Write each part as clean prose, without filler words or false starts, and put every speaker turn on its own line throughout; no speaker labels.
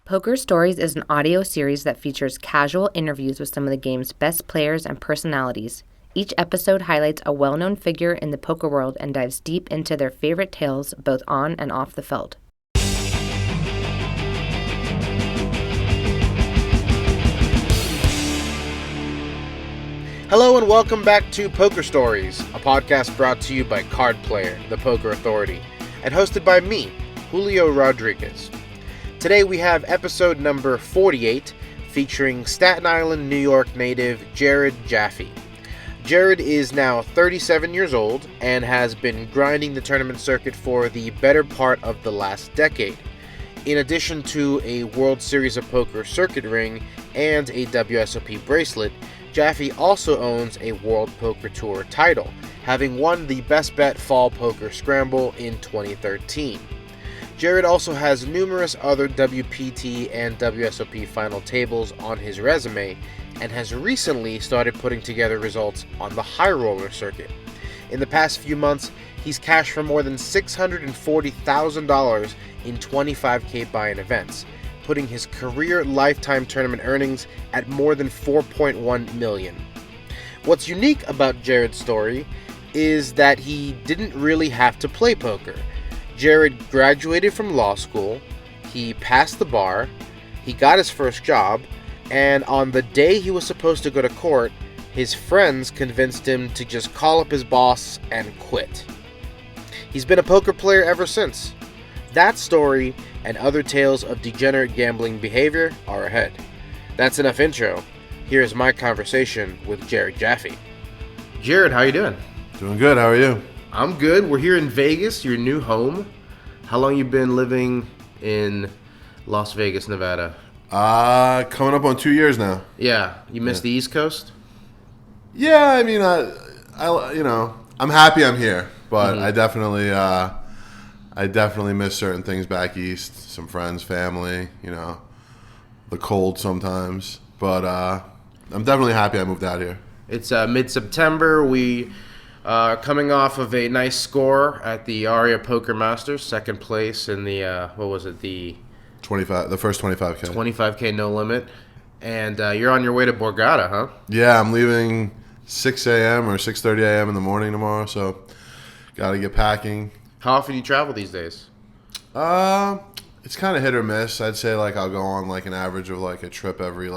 Poker Stories is an audio series that features casual interviews with some of the game's best players and personalities. Each episode highlights a well-known figure in the poker world and dives deep into their favorite tales, both on and off the feld.
Hello and welcome back to Poker Stories, a podcast brought to you by Card Player, the Poker Authority, and hosted by me, Julio Rodriguez. Today we have episode number 48, featuring Staten Island, New York native Jared Jaffee. Jared is now 37 years old and has been grinding the tournament circuit for the better part of the last decade. In addition to a World Series of Poker circuit ring and a WSOP bracelet, Jaffee also owns a World Poker Tour title, having won the Best Bet Fall Poker Scramble in 2013. Jared also has numerous other WPT and WSOP final tables on his resume, and has recently started putting together results on the high roller circuit. In the past few months, he's cashed for more than $640,000 in 25K buy-in events, putting his career lifetime tournament earnings at more than $4.1 million. What's unique about Jared's story is that he didn't really have to play poker. Jared graduated from law school, he passed the bar, he got his first job, and on the day he was supposed to go to court, his friends convinced him to just call up his boss and quit. He's been a poker player ever since. That story and other tales of degenerate gambling behavior are ahead. That's enough intro. Here's my conversation with Jared Jaffee. Jared, how you doing?
Doing good. How are you?
I'm good. We're here in Vegas, your new home. How long you been living in Las Vegas, Nevada?
Coming up on 2 years now.
Yeah, you missed the East Coast?
Yeah, I mean, I'm happy I'm here, but I definitely miss certain things back east. Some friends, family, the cold sometimes. But I'm definitely happy I moved out here.
It's mid-September. We are coming off of a nice score at the Aria Poker Masters, second place in the, the
25, the first 25K.
25K no limit. And you're on your way to Borgata, huh?
Yeah, I'm leaving 6 a.m. or 6:30 a.m. in the morning tomorrow, so got to get packing.
How often do you travel these days?
It's kind of hit or miss. I'd say I'll go on an average of a trip every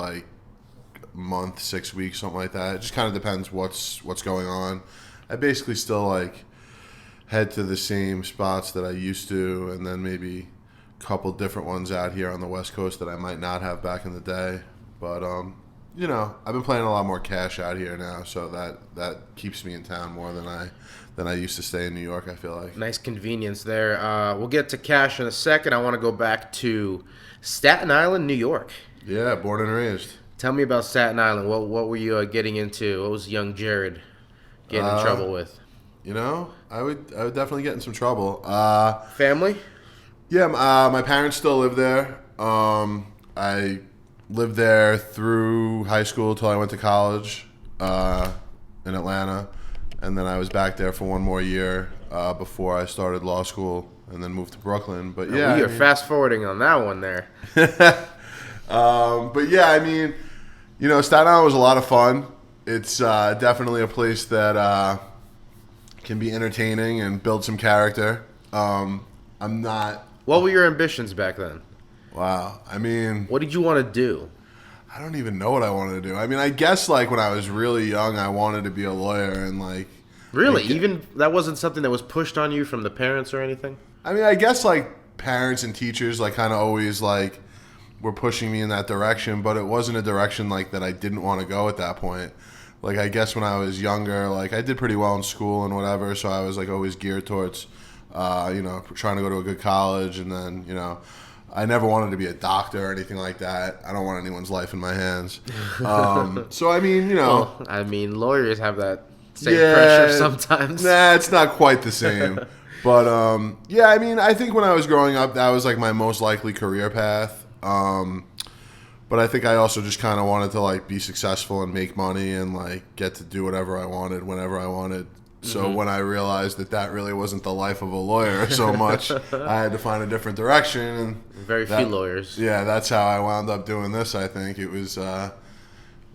month, 6 weeks, something like that. It just kind of depends what's going on. I basically still head to the same spots that I used to, and then maybe a couple different ones out here on the West Coast that I might not have back in the day. But I've been playing a lot more cash out here now, so that keeps me in town more than I used to stay in New York, I feel like.
Nice convenience there. We'll get to cash in a second. I want to go back to Staten Island, New York.
Yeah, born and raised.
Tell me about Staten Island. What were you getting into? What was young Jared getting in trouble with?
I would definitely get in some trouble.
Family?
Yeah, my parents still live there. I lived there through high school till I went to college in Atlanta. And then I was back there for one more year before I started law school and then moved to Brooklyn. But yeah,
you're fast forwarding on that one there.
But yeah, Staten Island was a lot of fun. It's definitely a place that can be entertaining and build some character. I'm not.
What were your ambitions back then?
Wow,
what did you want to do?
I don't even know what I wanted to do. I guess when I was really young, I wanted to be a lawyer and
Really? Even that wasn't something that was pushed on you from the parents or anything?
I guess parents and teachers kind of always were pushing me in that direction, but it wasn't a direction that I didn't want to go at that point. I guess when I was younger, I did pretty well in school and whatever, so I was always geared towards trying to go to a good college, and then I never wanted to be a doctor or anything like that. I don't want anyone's life in my hands. So
lawyers have that same pressure sometimes.
Nah, it's not quite the same. But I think when I was growing up, that was my most likely career path. But I think I also just kind of wanted to be successful and make money and get to do whatever I wanted whenever I wanted. So when I realized that really wasn't the life of a lawyer so much, I had to find a different direction. And
Very few lawyers.
Yeah, that's how I wound up doing this. I think it was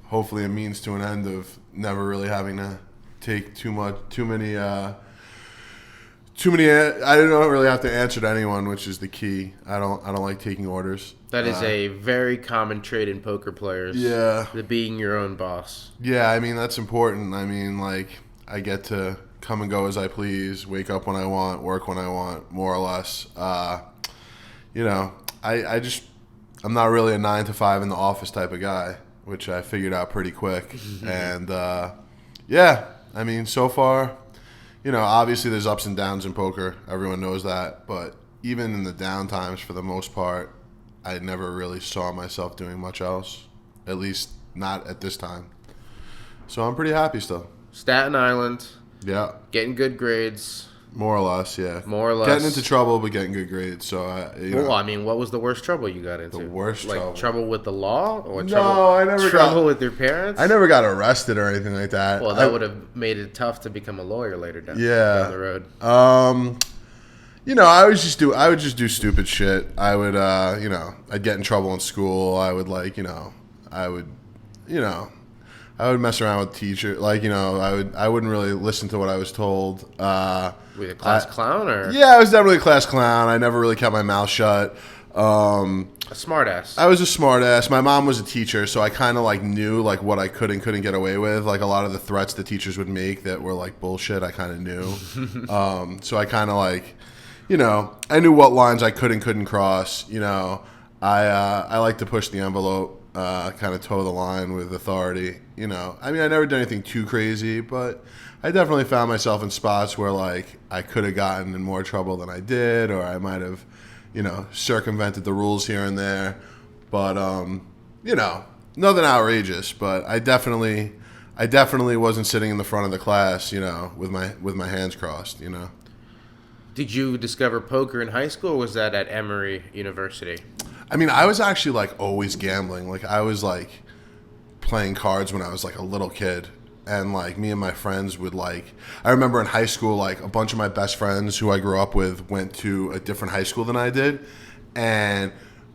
hopefully a means to an end of never really having to take too many. I don't really have to answer to anyone, which is the key. I don't like taking orders.
That is a very common trait in poker players.
Yeah.
The being your own boss.
Yeah, I mean, that's important. I mean, like, I get to come and go as I please, wake up when I want, work when I want, more or less. You know, I'm not really a 9 to 5 in the office type of guy, which I figured out pretty quick. And, yeah, I mean, so far, you know, obviously there's ups and downs in poker. Everyone knows that. But even in the down times, for the most part, I never really saw myself doing much else, at least not at this time. So I'm pretty happy still.
Staten Island.
Yeah.
Getting good grades.
More or less, yeah.
More or less.
Getting into trouble, but getting good grades. So,
well, I mean, what was the worst trouble you got into?
The worst trouble?
Like trouble with the law? Or
I never
trouble with your parents?
I never got arrested or anything like that.
Well, that would have made it tough to become a lawyer later down the road.
You know, I would just do stupid shit. I would, you know, I'd get in trouble in school. I would I would mess around with teachers. Like, you know, I wouldn't really listen to what I was told.
Were you a class clown or?
Yeah, I was definitely a class clown. I never really kept my mouth shut.
A smart ass.
I was a smart ass. My mom was a teacher, so I kind of like knew like what I could and couldn't get away with. Like a lot of the threats the teachers would make that were like bullshit, I kind of knew. So I kind of like, you know, I knew what lines I could and couldn't cross. You know, I like to push the envelope, kind of toe the line with authority. You know, I mean, I never did anything too crazy, but I definitely found myself in spots where like I could have gotten in more trouble than I did, or I might have, you know, circumvented the rules here and there. But you know, nothing outrageous. But I definitely wasn't sitting in the front of the class, you know, with my hands crossed, you know.
Did you discover poker in high school, or was that at Emory University?
I mean, I was actually like always gambling. Like I was like playing cards when I was like a little kid. And like me and my friends would like, I remember in high school, like a bunch of my best friends who I grew up with went to a different high school than I did. And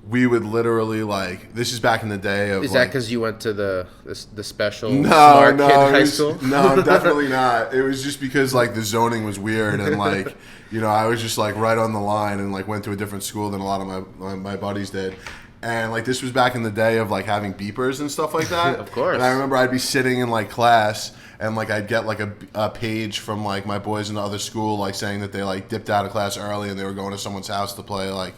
we would literally like, this is back in the day of
Is that because you went to the special
kid
high school?
No, definitely not. It was just because like the zoning was weird and like, you know, I was just like right on the line and like went to a different school than a lot of my buddies did. And like this was back in the day of like having beepers and stuff like that.
Of course.
And I remember I'd be sitting in like class and like I'd get like a page from like my boys in the other school like saying that they like dipped out of class early and they were going to someone's house to play like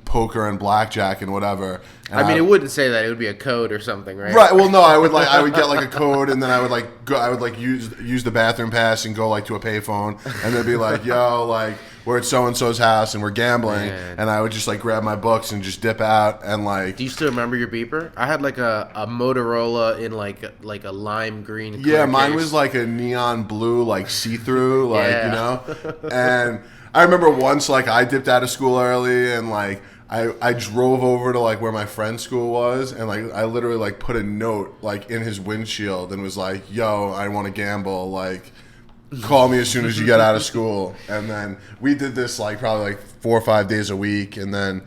poker and blackjack and whatever. And
I mean, it wouldn't say that. It would be a code or something, right?
Right. Well, no, I would get like a code and then I would like go. I would like use the bathroom pass and go like to a payphone and they'd be like, "Yo, like we're at so and so's house and we're gambling," and I would just like grab my books and just dip out and like.
Do you still remember your beeper? I had like a Motorola in like a lime green.
Yeah, mine
case.
was like a neon blue, like see through, like you know. And I remember once like I dipped out of school early and like. I drove over to like where my friend's school was and like I literally like put a note like in his windshield and was like, "Yo, I want to gamble, like call me as soon as you get out of school." And then we did this like probably like 4 or 5 days a week and then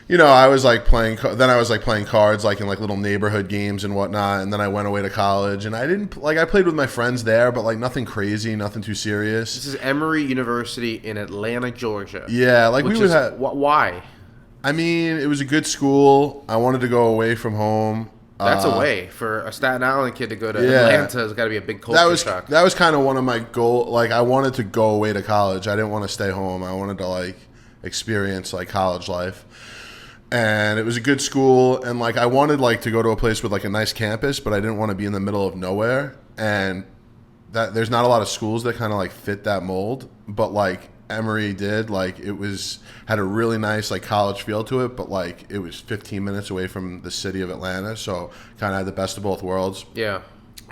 you know, I was like playing cards like in like little neighborhood games and whatnot, and then I went away to college and I played with my friends there, but like nothing crazy, nothing too serious.
This is Emory University in Atlanta, Georgia.
Yeah, like we would have
why?
I mean, it was a good school. I wanted to go away from home.
That's away for a Staten Island kid to go to Atlanta. Has got to be a big culture shock.
That was kind of one of my goals. Like, I wanted to go away to college. I didn't want to stay home. I wanted to like experience like college life. And it was a good school. And like, I wanted like to go to a place with like a nice campus, but I didn't want to be in the middle of nowhere. And that there's not a lot of schools that kind of like fit that mold. But like Emory did, like it had a really nice like college feel to it, but like it was 15 minutes away from the city of Atlanta, so kind of had the best of both worlds.
Yeah.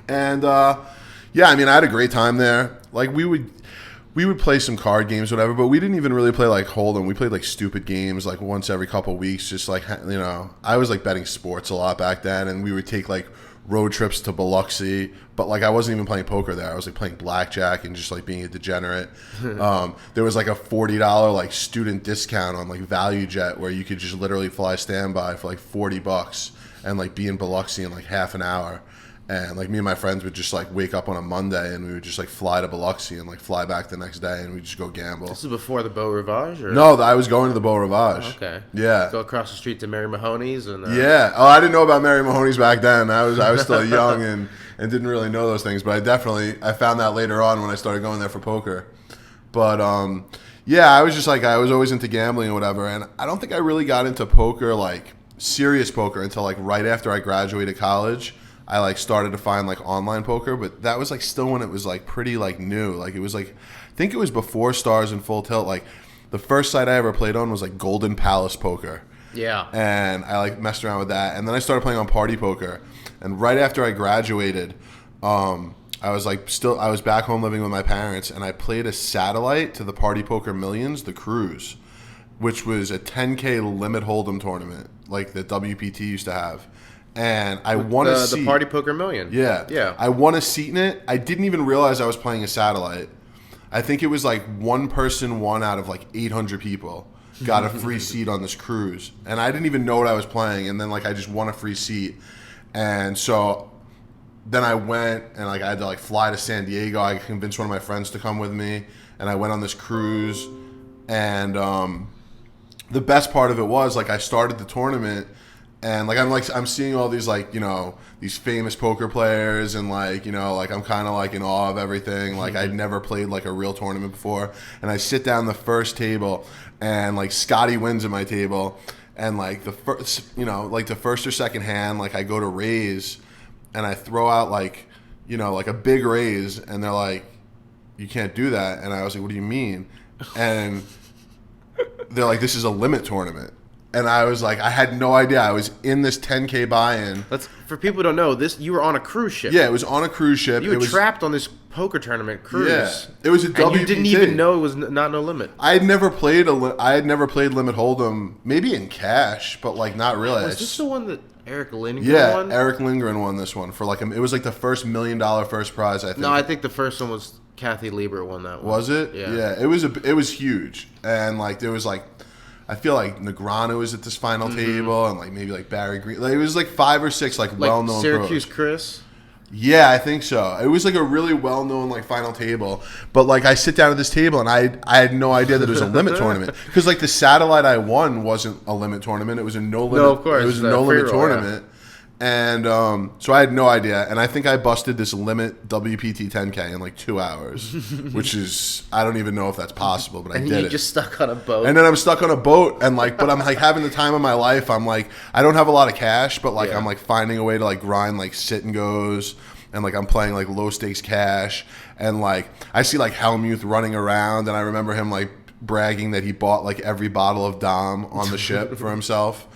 And yeah, I mean, I had a great time there. Like we would play some card games, whatever, but we didn't even really play like Hold'em. We played like stupid games like once every couple of weeks, just like, you know, I was like betting sports a lot back then, and we would take like road trips to Biloxi, but like I wasn't even playing poker there. I was like playing blackjack and just like being a degenerate. There was like a $40 like student discount on like Value Jet where you could just literally fly standby for like $40 and like be in Biloxi in like half an hour. And like me and my friends would just like wake up on a Monday and we would just like fly to Biloxi and like fly back the next day and we'd just go gamble.
This is before the Beau Rivage? Or?
No, I was going to the Beau Rivage.
Oh, okay.
Yeah.
Go across the street to Mary Mahoney's and
yeah. Oh, I didn't know about Mary Mahoney's back then. I was still young and didn't really know those things, but I found that later on when I started going there for poker. But yeah, I was just like I was always into gambling and whatever, and I don't think I really got into poker like serious poker until like right after I graduated college. I like started to find like online poker, but that was like still when it was like pretty like new. Like it was like I think it was before Stars and Full Tilt. Like the first site I ever played on was like Golden Palace Poker.
Yeah.
And I like messed around with that, and then I started playing on Party Poker. And right after I graduated, I was back home living with my parents, and I played a satellite to the Party Poker Millions, the cruise, which was a 10K limit hold'em tournament like the WPT used to have. And I won a seat.
The Party Poker Million.
Yeah.
Yeah.
I won a seat in it. I didn't even realize I was playing a satellite. I think it was like one person won out of like 800 people got a free seat on this cruise. And I didn't even know what I was playing. And then like I just won a free seat. And so then I went and like I had to like fly to San Diego. I convinced one of my friends to come with me. And I went on this cruise. And the best part of it was like I started the tournament. And I'm seeing all these like, you know, these famous poker players and like, you know, like I'm kind of like in awe of everything. Like I'd never played like a real tournament before. And I sit down the first table and like Scotty wins at my table. And like the first, you know, like the first or second hand, like I go to raise and I throw out like, you know, like a big raise. And they're like, you can't do that. And I was like, what do you mean? And they're like, this is a limit tournament. And I was like, I had no idea. I was in this 10K buy-in.
For people who don't know, you were on a cruise ship.
Yeah, it was on a cruise ship.
You were trapped on this poker tournament cruise.
Yeah, it was a WPT.
And you didn't even know it was not no limit.
I had never played limit hold'em, maybe in cash, but like not really.
Was this the one that Eric Lindgren won?
Yeah, Eric Lindgren won this one for like it was like the first $1 million first prize. I think.
No, I think the first one was Kathy Liebert won that one.
Was it?
Yeah.
It was huge, and like there was like. I feel like Negreanu was at this final table, and like maybe like Barry Green. Like, it was like 5 or 6 like well-known
Syracuse
pros.
Chris.
Yeah, I think so. It was like a really well-known like final table, but like I sit down at this table and I had no idea that it was a limit tournament because like the satellite I won wasn't a limit tournament. It was a no limit.
No, of course,
it was a no limit tournament. Yeah. And so I had no idea, and I think I busted this limit WPT 10K in like 2 hours, which is I don't even know if that's possible, but I did it.
And you just stuck on a boat.
And then I'm stuck on a boat, and like, but I'm like having the time of my life. I'm like, I don't have a lot of cash, but like I'm like finding a way to like grind like sit and goes, and like I'm playing like low stakes cash, and like I see like Helmuth running around, and I remember him like bragging that he bought like every bottle of Dom on the ship for himself,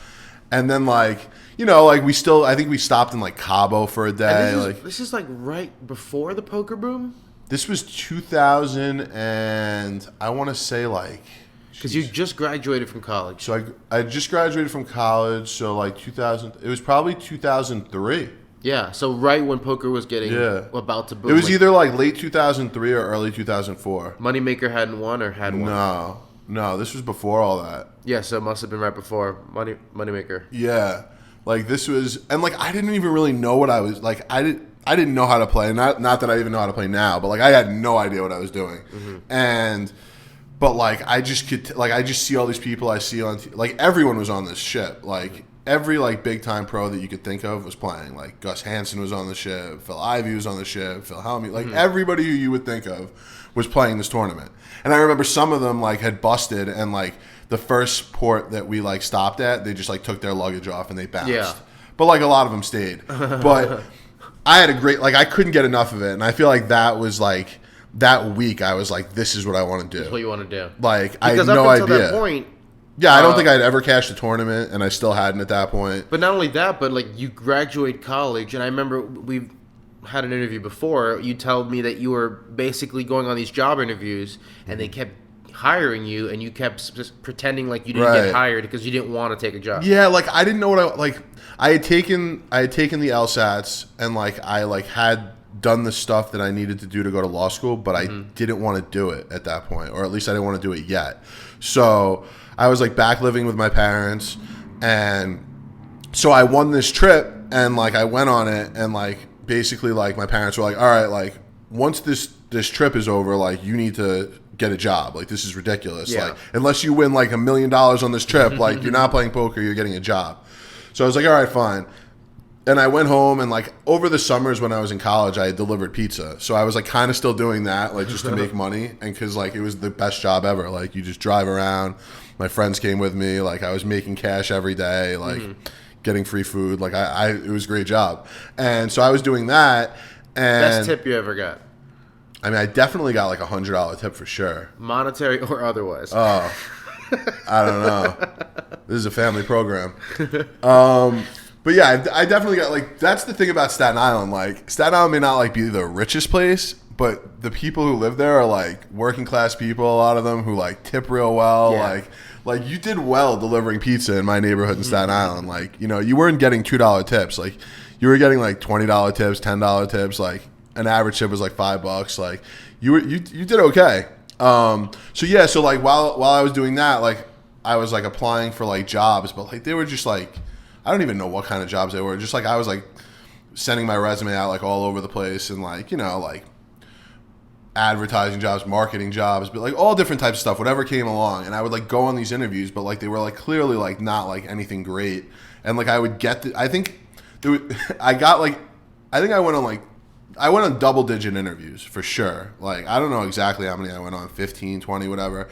and then like. You know, like I think we stopped in like Cabo for a day.
This is like right before the poker boom?
This was 2000 and I want to say like...
Because you just graduated from college.
So I just graduated from college, so like 2000... It was probably 2003.
Yeah, so right when poker was getting about to boom.
It was either like late 2003 or early 2004.
Moneymaker hadn't won or had won?
No, this was before all that.
Yeah, so it must have been right before Moneymaker.
Yeah. Like this was, and like I didn't even really know what I was like. I didn't know how to play. Not that I even know how to play now, but like I had no idea what I was doing. But like I just see all these people I see on like everyone was on this ship. Like every like big time pro that you could think of was playing. Like Gus Hansen was on the ship, Phil Ivey was on the ship, Phil Hellmuth. Like everybody who you would think of was playing this tournament. And I remember some of them like had busted and like. The first port that we like stopped at, they just like took their luggage off and they bounced. Yeah. But like a lot of them stayed. But I had a great I couldn't get enough of it, and I feel like that was like that week. I was like, this is what I want to do.
That's what you want to do.
Like I had no idea.
That point,
yeah, I don't think I'd ever cashed a tournament, and I still hadn't at that point.
But not only that, but like you graduate college, and I remember we've had an interview before. You told me that you were basically going on these job interviews, and they kept hiring you, and you kept just pretending like you didn't get hired because you didn't want to take a job.
Yeah, like I didn't know what I had taken the LSATs, and like I like had done the stuff that I needed to do to go to law school, but I didn't want to do it at that point, or at least I didn't want to do it yet. So I was like back living with my parents, and so I won this trip, and like I went on it, and like basically like my parents were like, all right, like once this trip is over, like you need to get a job. Like this is ridiculous.
Yeah.
Like unless you win like $1 million on this trip, like you're not playing poker, you're getting a job. So I was like, all right, fine. And I went home, and like over the summers when I was in college, I had delivered pizza. So I was like kind of still doing that, like just to make money, and because like it was the best job ever. Like you just drive around. My friends came with me. Like I was making cash every day, like getting free food. Like it was a great job. And so I was doing that. And
Best tip you ever got?
I mean, I definitely got like $100 tip for sure.
Monetary or otherwise?
Oh, I don't know. This is a family program. But yeah, I definitely got like, that's the thing about Staten Island. Like Staten Island may not like be the richest place, but the people who live there are like working class people. A lot of them who like tip real well.
Yeah.
Like you did well delivering pizza in my neighborhood in Staten Island. Like, you know, you weren't getting $2 tips. Like you were getting like $20 tips, $10 tips. Like an average tip was like $5. Like you did okay. So yeah, so like while I was doing that, like I was like applying for like jobs, but like they were just like, I don't even know what kind of jobs they were. Just like I was like sending my resume out like all over the place, and like, you know, like advertising jobs, marketing jobs, but like all different types of stuff, whatever came along. And I would like go on these interviews, but like they were like clearly like not like anything great. And like I would get I think I went on double digit interviews for sure. Like I don't know exactly how many I went on, 15, 20, whatever.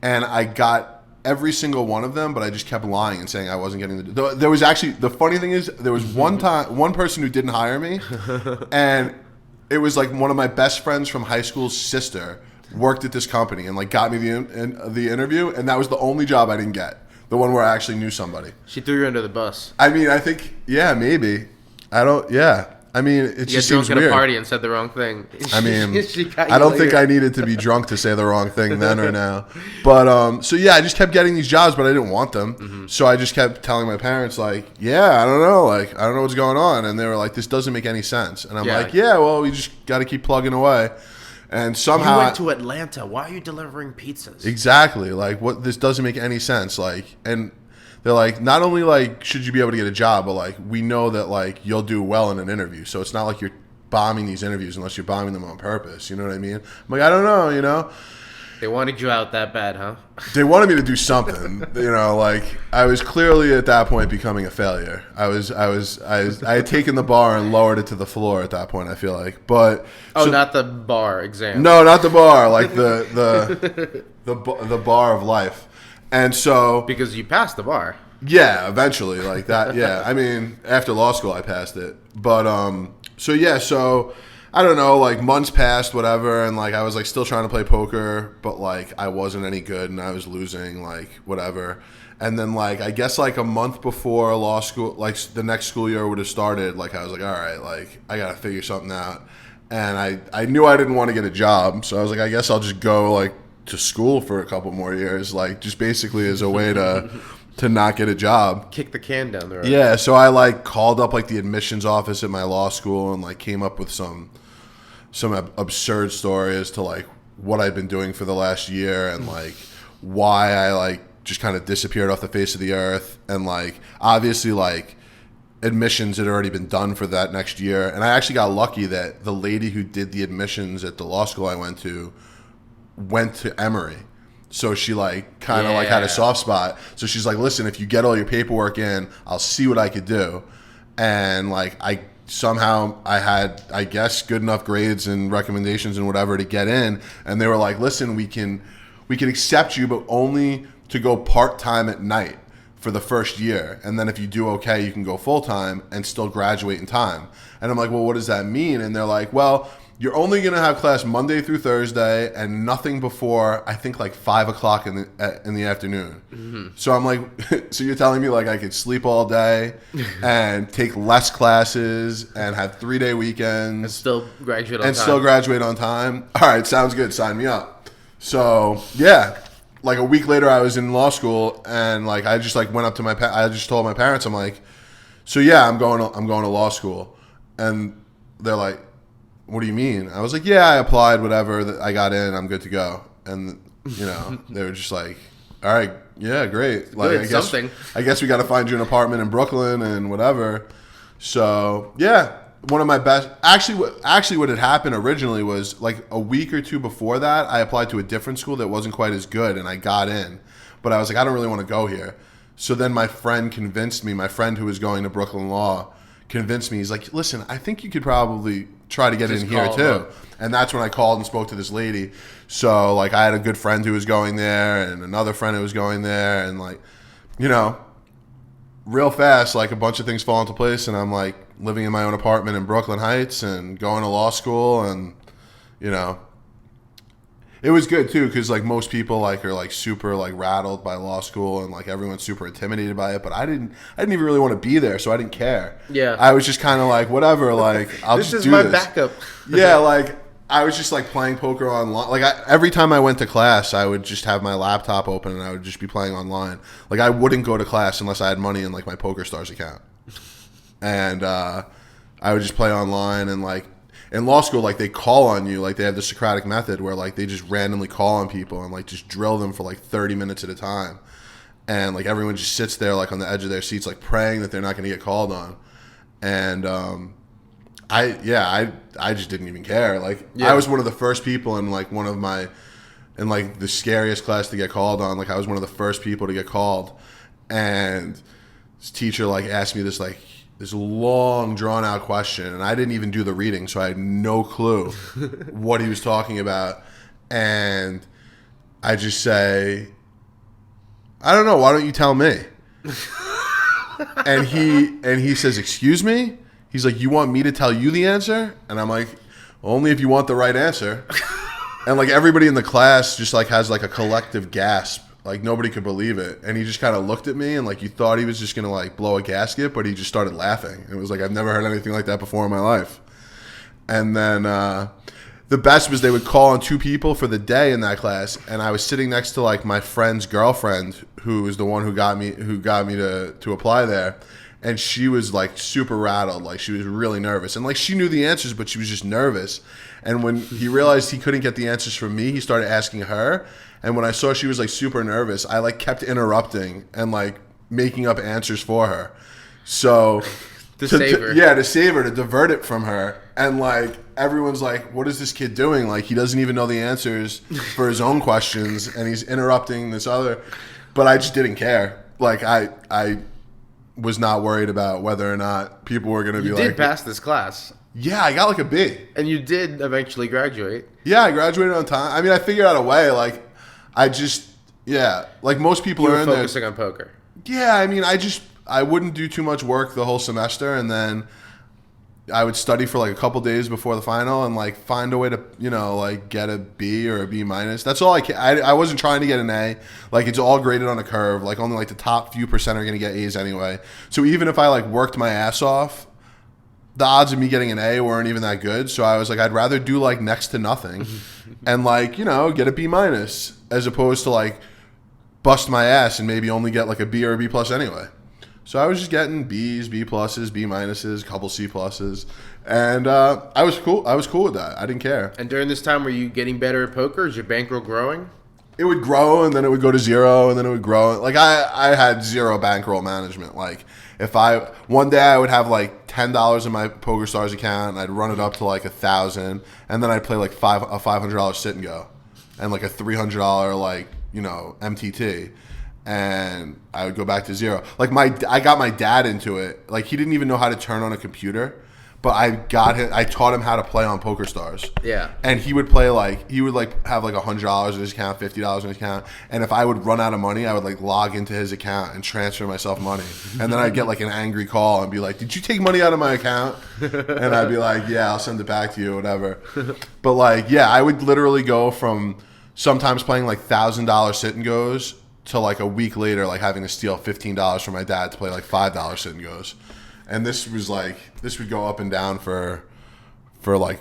And I got every single one of them, but I just kept lying and saying I wasn't getting there was actually, the funny thing is, there was one person who didn't hire me, and it was like one of my best friends from high school's sister worked at this company and like got me the interview, and that was the only job I didn't get. The one where I actually knew somebody.
She threw you under the bus.
I mean, I think, yeah, maybe. I mean, it just seems weird.
You got drunk at a party and said the wrong thing.
I mean, I don't think I needed to be drunk to say the wrong thing then or now. But, so yeah, I just kept getting these jobs, but I didn't want them. So I just kept telling my parents, like, yeah, I don't know. Like, I don't know what's going on. And they were like, this doesn't make any sense. And I'm like, yeah, well, we just got to keep plugging away. And somehow...
You went to Atlanta. Why are you delivering pizzas?
Exactly. Like, this doesn't make any sense. Like, and... They're like, not only like should you be able to get a job, but like we know that like you'll do well in an interview. So it's not like you're bombing these interviews unless you're bombing them on purpose. You know what I mean? I'm like, I don't know, you know.
They wanted you out that bad, huh?
They wanted me to do something. You know, like I was clearly at that point becoming a failure. I had taken the bar and lowered it to the floor at that point, I feel like. But
not the bar exam.
No, not the bar, like the bar of life. And so...
Because you passed the bar.
Yeah, eventually, like that, yeah. I mean, after law school, I passed it. But, so, I don't know, like, months passed, whatever, and, like, I was, like, still trying to play poker, but, like, I wasn't any good, and I was losing, like, whatever. And then, like, I guess, like, a month before law school, like, the next school year would have started, like, I was like, all right, like, I got to figure something out. And I knew I didn't want to get a job, so I was like, I guess I'll just go, like, to school for a couple more years, like just basically as a way to not get a job.
Kick the can down the road.
Yeah, so I like called up like the admissions office at my law school and like came up with some absurd story as to like what I'd been doing for the last year and like why I like just kind of disappeared off the face of the earth, and like obviously like admissions had already been done for that next year. And I actually got lucky that the lady who did the admissions at the law school I went to Emory, so she like kind of like had a soft spot. So she's like, listen, if you get all your paperwork in, I'll see what I could do. And like I had, I guess, good enough grades and recommendations and whatever to get in. And they were like, listen, we can accept you, but only to go part-time at night for the first year. And then if you do okay, you can go full-time and still graduate in time. And I'm like, well, what does that mean? And they're like, well, you're only going to have class Monday through Thursday and nothing before, I think, like 5 o'clock in the afternoon. Mm-hmm. So I'm like, so you're telling me like I could sleep all day and take less classes and have 3-day weekends
and still graduate on time.
All right, sounds good. Sign me up. So yeah, like a week later, I was in law school, and like I just like went up to I just told my parents, I'm like, so yeah, I'm going to law school, and they're like, what do you mean? I was like, yeah, I applied, whatever, I got in, I'm good to go, and you know, they were just like, all right, yeah, great, like
good,
I guess we got to find you an apartment in Brooklyn and whatever. So yeah. One of my best, actually, what had happened originally was like a week or two before that, I applied to a different school that wasn't quite as good, and I got in, but I was like, I don't really want to go here. So then my friend who was going to Brooklyn Law, convinced me. He's like, listen, I think you could probably try to get in here too. And that's when I called and spoke to this lady. So like, I had a good friend who was going there, and another friend who was going there, and like, you know, real fast, like a bunch of things fall into place, and I'm like living in my own apartment in Brooklyn Heights and going to law school, and you know, it was good too because like most people like are like super like rattled by law school, and like everyone's super intimidated by it, but I didn't even really want to be there, so I didn't care.
Yeah,
I was just kind of like, whatever, like I'll
this
just
is
do
my
this.
backup.
Yeah, like I was just like playing poker online. Like every time I went to class, I would just have my laptop open and I would just be playing online. Like I wouldn't go to class unless I had money in like my PokerStars account. And I would just play online, and like in law school, like they call on you, like they have the Socratic method where like they just randomly call on people and like just drill them for like 30 minutes at a time. And like everyone just sits there like on the edge of their seats, like praying that they're not going to get called on. And I just didn't even care. Like I was one of the first people in like in like the scariest class to get called on. Like I was one of the first people to get called, and this teacher like asked me this long drawn out question, and I didn't even do the reading, so I had no clue what he was talking about. And I just say, I don't know, why don't you tell me? and he says, excuse me? He's like, you want me to tell you the answer? And I'm like, only if you want the right answer. And like everybody in the class just like has like a collective gasp. Like nobody could believe it. And he just kind of looked at me, and like you thought he was just going to like blow a gasket, but he just started laughing. It was like, I've never heard anything like that before in my life. And then the best was they would call on two people for the day in that class. And I was sitting next to like my friend's girlfriend, who was the one who got me to apply there. And she was like super rattled, like she was really nervous. And like she knew the answers, but she was just nervous. And when he realized he couldn't get the answers from me, he started asking her. And when I saw she was like super nervous, I like kept interrupting and like making up answers for her. So
to save her.
To save her, to divert it from her. And like everyone's like, what is this kid doing? Like he doesn't even know the answers for his own questions, and he's interrupting this other. But I just didn't care. Like I was not worried about whether or not people were going to be like...
You did pass this class.
Yeah, I got like a B.
And you did eventually graduate.
Yeah, I graduated on time. I mean, I figured out a way. Like, like most people are in there...
focusing on poker.
Yeah, I mean, I wouldn't do too much work the whole semester, and then I would study for like a couple days before the final and like find a way to, you know, like get a B or a B minus. That's all I wasn't trying to get an A. Like it's all graded on a curve. Like only like the top few percent are going to get A's anyway. So even if I like worked my ass off, the odds of me getting an A weren't even that good. So I was like, I'd rather do like next to nothing and like, you know, get a B minus as opposed to like bust my ass and maybe only get like a B or a B plus anyway. So I was just getting B's, B pluses, B minuses, a couple C pluses, and I was cool. I was cool with that. I didn't care.
And during this time, were you getting better at poker? Is your bankroll growing?
It would grow, and then it would go to zero, and then it would grow. Like I had zero bankroll management. Like one day I would have like $10 in my PokerStars account, and I'd run it up to like 1,000, and then I'd play like a $500 sit and go, and like a $300 like, you know, MTT. And I would go back to zero. Like I got my dad into it. Like he didn't even know how to turn on a computer, but I taught him how to play on PokerStars.
Yeah.
And he would play he would have like $100 in his account, $50 in his account. And if I would run out of money, I would like log into his account and transfer myself money. And then I'd get like an angry call and be like, "Did you take money out of my account?" And I'd be like, "Yeah, I'll send it back to you," or whatever. But like, yeah, I would literally go from sometimes playing like $1,000 sit and goes to like a week later, like having to steal $15 from my dad to play like $5 sit and goes. And this would go up and down for like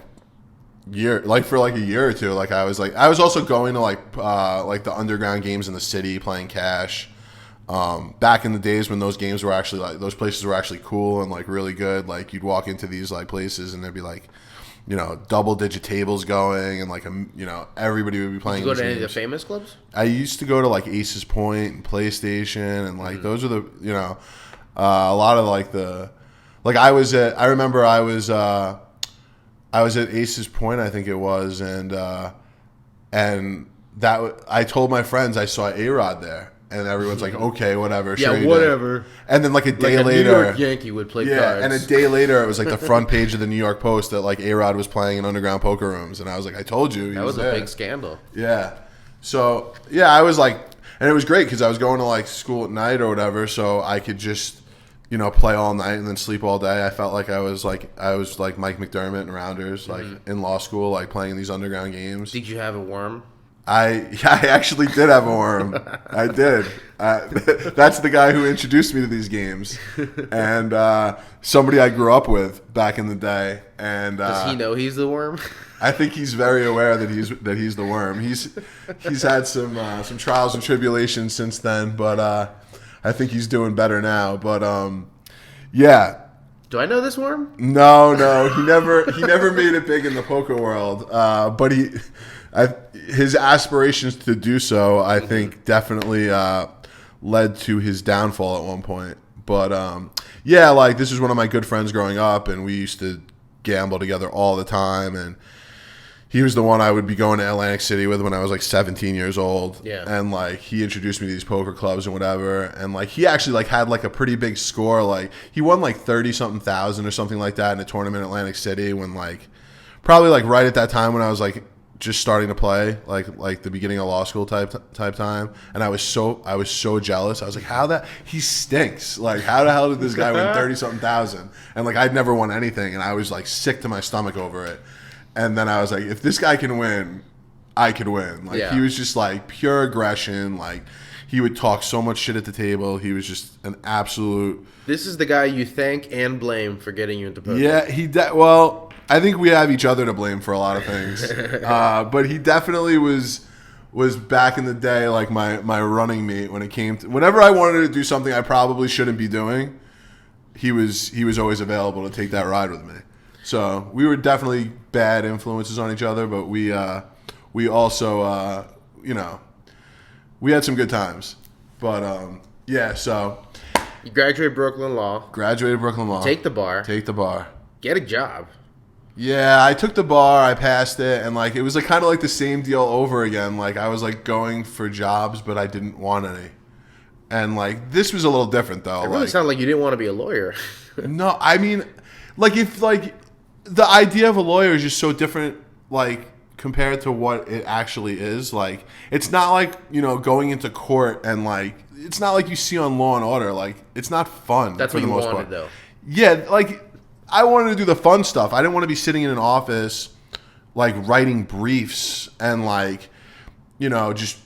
for like a year or two. Like I was also going to like the underground games in the city, playing cash. Back in the days when those games were actually like those places were actually cool and like really good. Like you'd walk into these like places and there'd be like, double digit tables going and like everybody would be playing.
Did you go to any of the famous clubs?
I used to go to like Aces Point and PlayStation and like those are the a lot of like the like I remember I was at Aces Point, I think it was, and I told my friends I saw A-Rod there. And everyone's like, okay, whatever.
Yeah,
sure
whatever.
And then like a day
like
later,
New York Yankee would play cards.
And a day later, it was like the front page of the New York Post that like A-Rod was playing in underground poker rooms, and I was like, I told you,
that was a big scandal.
Yeah. So yeah, I was like, and it was great because I was going to like school at night or whatever, so I could just play all night and then sleep all day. I felt like I was like Mike McDermott and Rounders, like in law school, like playing these underground games.
Did you have a worm?
I actually did have a worm. I did. That's the guy who introduced me to these games, and somebody I grew up with back in the day. And
does he know he's the worm?
I think he's very aware that he's the worm. He's had some trials and tribulations since then, but I think he's doing better now. But yeah.
Do I know this worm?
No, he never made it big in the poker world, but his aspirations to do so, I think, definitely led to his downfall at one point. But yeah, like this is one of my good friends growing up, and we used to gamble together all the time. And he was the one I would be going to Atlantic City with when I was like 17 years old.
Yeah.
And like he introduced me to these poker clubs and whatever. And like he actually like had like a pretty big score. Like he won like 30-something thousand or something like that in a tournament in Atlantic City when like probably like right at that time when I was like just starting to play, like the beginning of law school type time, and I was so jealous. I was like, he stinks. Like, how the hell did this guy win 30-something thousand? And like I'd never won anything, and I was like sick to my stomach over it. And then I was like, if this guy can win, I could win. Like He was just like pure aggression. Like he would talk so much shit at the table. He was just an absolute.
This is the guy you thank and blame for getting you into poker.
Yeah, well, I think we have each other to blame for a lot of things. But he definitely was back in the day like my running mate when it came to whenever I wanted to do something I probably shouldn't be doing. He was always available to take that ride with me. So we were definitely bad influences on each other, but we also we had some good times. But yeah, so
you graduated Brooklyn Law. Take the bar. Get a job.
Yeah, I took the bar, I passed it, and like it was like kind of like the same deal over again. Like I was like going for jobs, but I didn't want any. And like this was a little different though.
It really sounded like you didn't want to be a lawyer.
No, I mean, like if like the idea of a lawyer is just so different, like compared to what it actually is. Like it's not like going into court and like it's not like you see on Law and Order. Like it's not fun.
That's
for
what
the
you
most
wanted
part.
though.
Yeah, like. I wanted to do the fun stuff. I didn't want to be sitting in an office, like writing briefs and like, just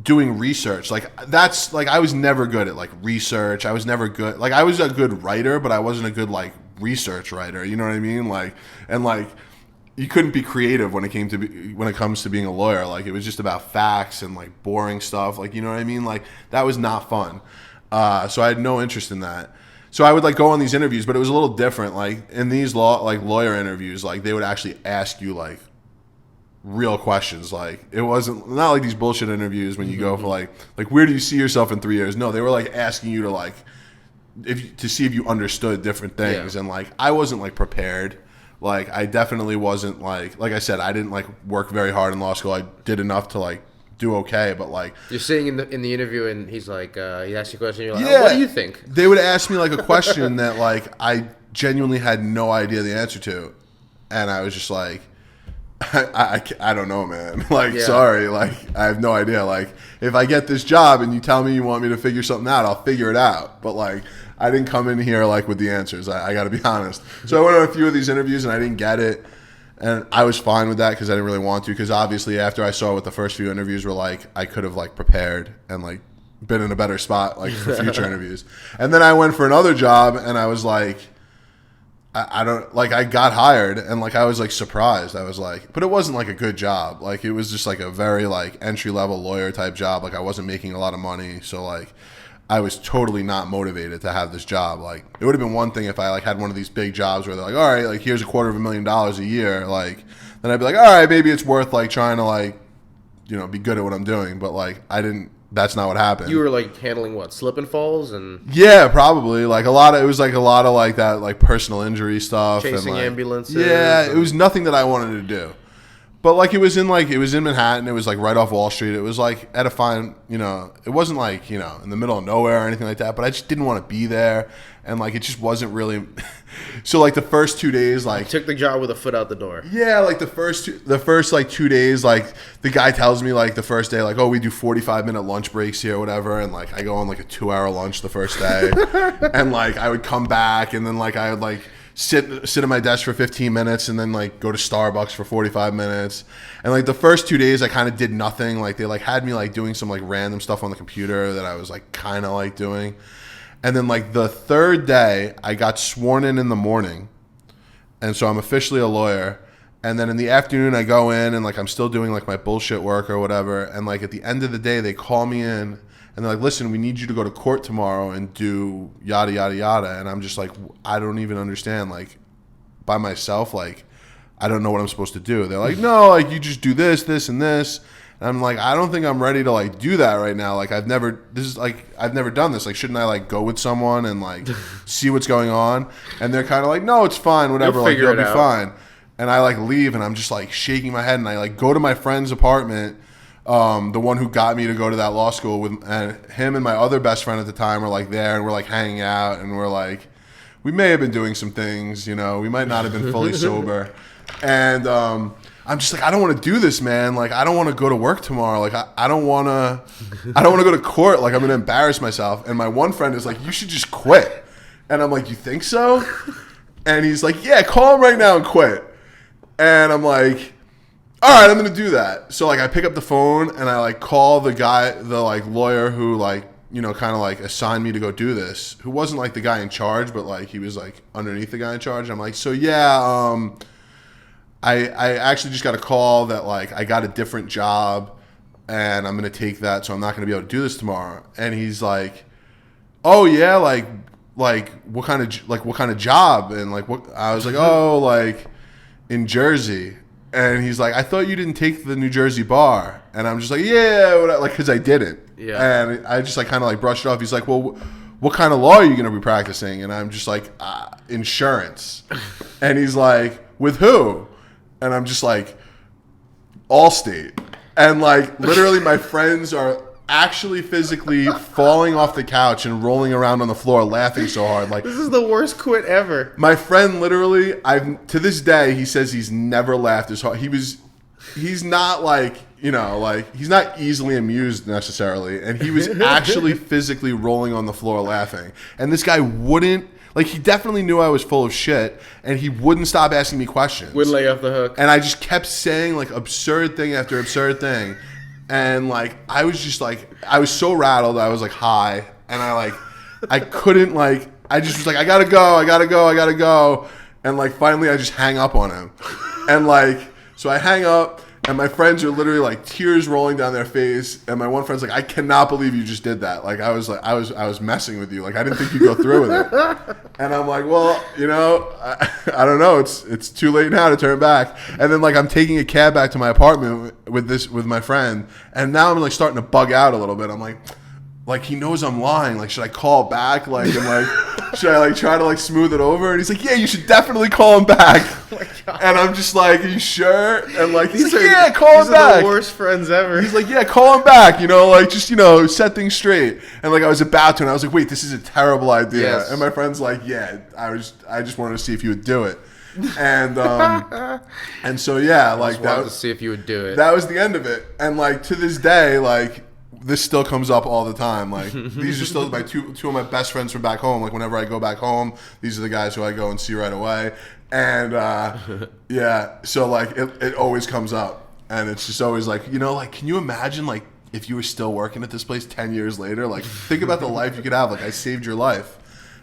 doing research. Like that's like I was never good at like research. I was never good. Like I was a good writer, but I wasn't a good like research writer. You know what I mean? Like and like you couldn't be creative when it comes to being a lawyer. Like it was just about facts and like boring stuff. Like you know what I mean? Like that was not fun. So I had no interest in that. So I would like go on these interviews, but it was a little different. Like in these lawyer interviews, like they would actually ask you like real questions. Like it wasn't not like these bullshit interviews when you go for like where do you see yourself in 3 years? No, they were like asking you to like to see if you understood different things. Yeah. And like I wasn't like prepared. Like I definitely wasn't like I said, I didn't like work very hard in law school. I did enough to like do okay, but like
you're sitting in the interview and he's like he asks you a question and you're like, what do you think?
They would ask me like a question that like I genuinely had no idea the answer to, and I was just like I don't know, man. Like sorry, like I have no idea. Like if I get this job and you tell me you want me to figure something out, I'll figure it out, but like I didn't come in here like with the answers. I got to be honest. So I went on a few of these interviews and I didn't get it. And I was fine with that because I didn't really want to. Because obviously, after I saw what the first few interviews were like, I could have like prepared and like been in a better spot like for future interviews. And then I went for another job, and I was like, I don't like I got hired and like I was like surprised. I was like, but it wasn't like a good job. Like it was just like a very like entry level lawyer type job. Like I wasn't making a lot of money, so like I was totally not motivated to have this job. Like it would have been one thing if I like had one of these big jobs where they're like, all right, like here's $250,000 a year. Like then I'd be like, all right, maybe it's worth like trying to like, you know, be good at what I'm doing. But like I didn't. That's not what happened.
You were like handling what, slip and falls and
yeah, probably like it was like a lot of like that like personal injury stuff,
chasing
and, like,
ambulances.
Yeah, it was nothing that I wanted to do. But like it was in Manhattan. It was like right off Wall Street. It was like at a fine, you know, it wasn't like, you know, in the middle of nowhere or anything like that. But I just didn't want to be there, and like it just wasn't really. So like the first 2 days, like
took the job with a foot out the door.
Yeah, like the first like 2 days, like the guy tells me like the first day, like, oh, we do 45-minute lunch breaks here or whatever, and like I go on like a 2-hour lunch the first day, and like I would come back and then like I would like sit at my desk for 15 minutes and then like go to Starbucks for 45 minutes. And like the first 2 days I kind of did nothing. Like they like had me like doing some like random stuff on the computer that I was like kind of like doing. And then like the third day I got sworn in the morning. And so I'm officially a lawyer. And then in the afternoon I go in and like I'm still doing like my bullshit work or whatever. And like at the end of the day they call me in and they're like, listen, we need you to go to court tomorrow and do yada, yada, yada. And I'm just like, I don't even understand. Like, by myself, like, I don't know what I'm supposed to do. They're like, no, like, you just do this, this, and this. And I'm like, I don't think I'm ready to, like, do that right now. Like, I've never done this. Like, shouldn't I, like, go with someone and, like, see what's going on? And they're kind of like, no, it's fine, whatever. Like, you'll be fine. And I, like, leave, and I'm just, like, shaking my head. And I, like, go to my friend's apartment. The one who got me to go to that law school with, and him and my other best friend at the time were like there, and we're like hanging out, and we're like, we may have been doing some things, you know, we might not have been fully sober, and I'm just like, I don't want to do this, man. Like, I don't want to go to work tomorrow. Like, I don't want to go to court. Like, I'm gonna embarrass myself. And my one friend is like, you should just quit. And I'm like, you think so? And he's like, yeah, call him right now and quit. And I'm like, all right, I'm going to do that. So, like, I pick up the phone and I, like, call the guy, the, like, lawyer who, like, you know, kind of, like, assigned me to go do this, who wasn't, like, the guy in charge, but, like, he was, like, underneath the guy in charge. I'm like, so, yeah, I actually just got a call that, like, I got a different job and I'm going to take that, so I'm not going to be able to do this tomorrow. And he's like, oh, yeah, like what kind of job? And, like, what? I was like, oh, like, in Jersey. And he's like, I thought you didn't take the New Jersey bar. And I'm just like, yeah, like, because I didn't. Yeah. And I just, like, kind of, like, brushed it off. He's like, well, what kind of law are you going to be practicing? And I'm just like, insurance. And he's like, with who? And I'm just like, Allstate. And, like, literally my friends are actually physically falling off the couch and rolling around on the floor laughing so hard. Like,
this is the worst quit ever.
My friend literally, to this day, he says he's never laughed as hard. He's not like, you know, like, he's not easily amused necessarily. And he was actually physically rolling on the floor laughing. And this guy wouldn't, like, he definitely knew I was full of shit, and he wouldn't stop asking me questions.
Wouldn't lay off the hook.
And I just kept saying, like, absurd thing after absurd thing. And, like, I was just, like, I was so rattled. I was, like, high. And I couldn't, like, I just was like, I gotta go. And, like, finally I just hang up on him. And, like, so I hang up, and my friends are literally, like, tears rolling down their face. And my one friend's like, I cannot believe you just did that. Like, I was messing with you. Like, I didn't think you'd go through with it. And I'm like, well, you know, I don't know. It's too late now to turn back. And then, like, I'm taking a cab back to my apartment with my friend. And now I'm, like, starting to bug out a little bit. I'm like, he knows I'm lying. Like, should I call back? Like, and, like, should I, like, try to, like, smooth it over? And he's like, yeah, you should definitely call him back. Oh my God. And I'm just like, are you sure? And, like, he's like, yeah, call him back.
These are the worst friends ever.
He's like, yeah, call him back. You know, like, just, you know, set things straight. And, like, I was about to, and I was like, wait, this is a terrible idea. Yes. And my friend's like, yeah, I just wanted to see if you would do it. And and so, yeah, like,
that was to see if you would do it.
That was the end of it. And, like, to this day, like, this still comes up all the time. Like, these are still my two of my best friends from back home. Like, whenever I go back home, these are the guys who I go and see right away. And yeah, so, like, it always comes up, and it's just always like, you know, like, can you imagine, like, if you were still working at this place 10 years later? Like, think about the life you could have. Like, I saved your life.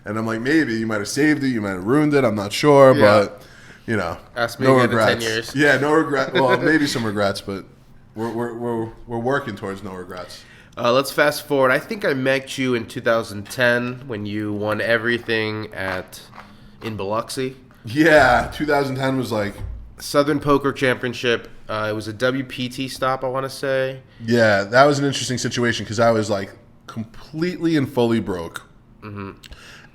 And I'm like, maybe you might have saved it, you might have ruined it. I'm not sure, but you know,
ask me
no
again
regrets.
in 10 years.
Yeah, no regret. Well, maybe some regrets, but we're working towards no regrets.
Let's fast forward. I think I met you in 2010 when you won everything in Biloxi.
Yeah, 2010 was like
Southern Poker Championship. It was a WPT stop, I want to say.
Yeah, that was an interesting situation because I was like completely and fully broke. Mm-hmm.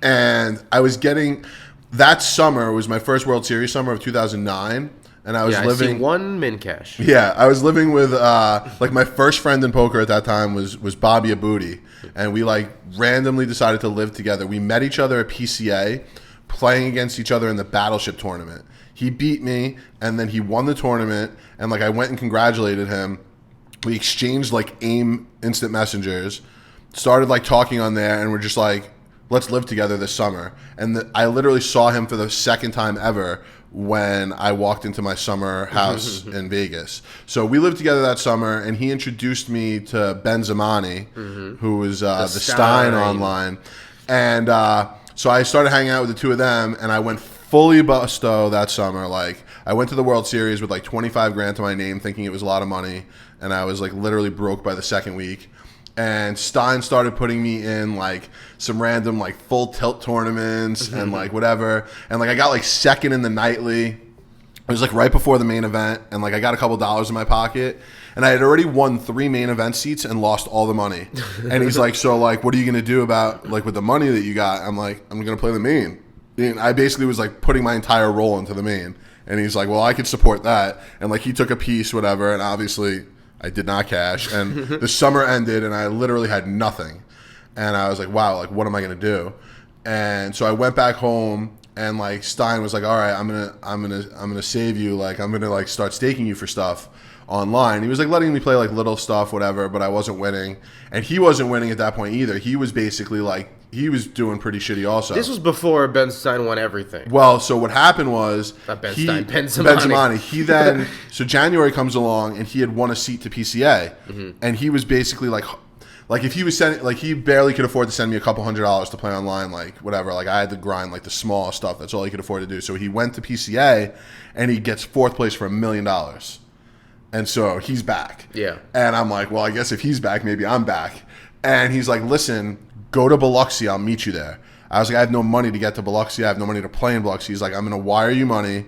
And I was getting, that summer was my first World Series summer of 2009. And I was living.
I see one min cash.
Yeah, I was living with, like my first friend in poker at that time was Bobby Abudi. And we like randomly decided to live together. We met each other at PCA playing against each other in the Battleship tournament. He beat me, and then he won the tournament, and like I went and congratulated him. We exchanged like AIM instant messengers, started like talking on there, and we're just like, let's live together this summer. And I literally saw him for the second time ever when I walked into my summer house in Vegas. So we lived together that summer, and he introduced me to Ben Zamani, who was the Stein online. And so I started hanging out with the two of them, and I went fully busto that summer. Like, I went to the World Series with like 25 grand to my name, thinking it was a lot of money, and I was like literally broke by the second week. And Stein started putting me in like some random like full tilt tournaments and like whatever. And like I got like second in the nightly. It was like right before the main event, and like I got a couple dollars in my pocket, and I had already won 3 main event seats and lost all the money. And he's like, so like, what are you gonna do about like with the money that you got? I'm like, I'm gonna play the main. And I basically was like putting my entire roll into the main. And he's like, well, I could support that. And like he took a piece, whatever, and obviously I did not cash. And the summer ended, and I literally had nothing. And I was like, wow, like what am I gonna do? And so I went back home, and like Stein was like, all right, I'm gonna save you. Like I'm gonna like start staking you for stuff online. He was like letting me play like little stuff, whatever, but I wasn't winning. And he wasn't winning at that point either. He was basically like, he was doing pretty shitty also.
This was before Ben Stein won everything.
Well, so what happened was...
Not Ben Stein, Ben Zamani.
Ben Zamani. He then... So January comes along, and he had won a seat to PCA. And he was basically like if he was sending... Like, he barely could afford to send me a couple $100s to play online, like, whatever. Like, I had to grind, like, the small stuff. That's all he could afford to do. So he went to PCA, and he gets 4th place for $1 million. And so he's back.
Yeah.
And I'm like, well, I guess if he's back, maybe I'm back. And he's like, listen... Go to Biloxi, I'll meet you there. I was like, I have no money to get to Biloxi. I have no money to play in Biloxi. He's like, I'm going to wire you money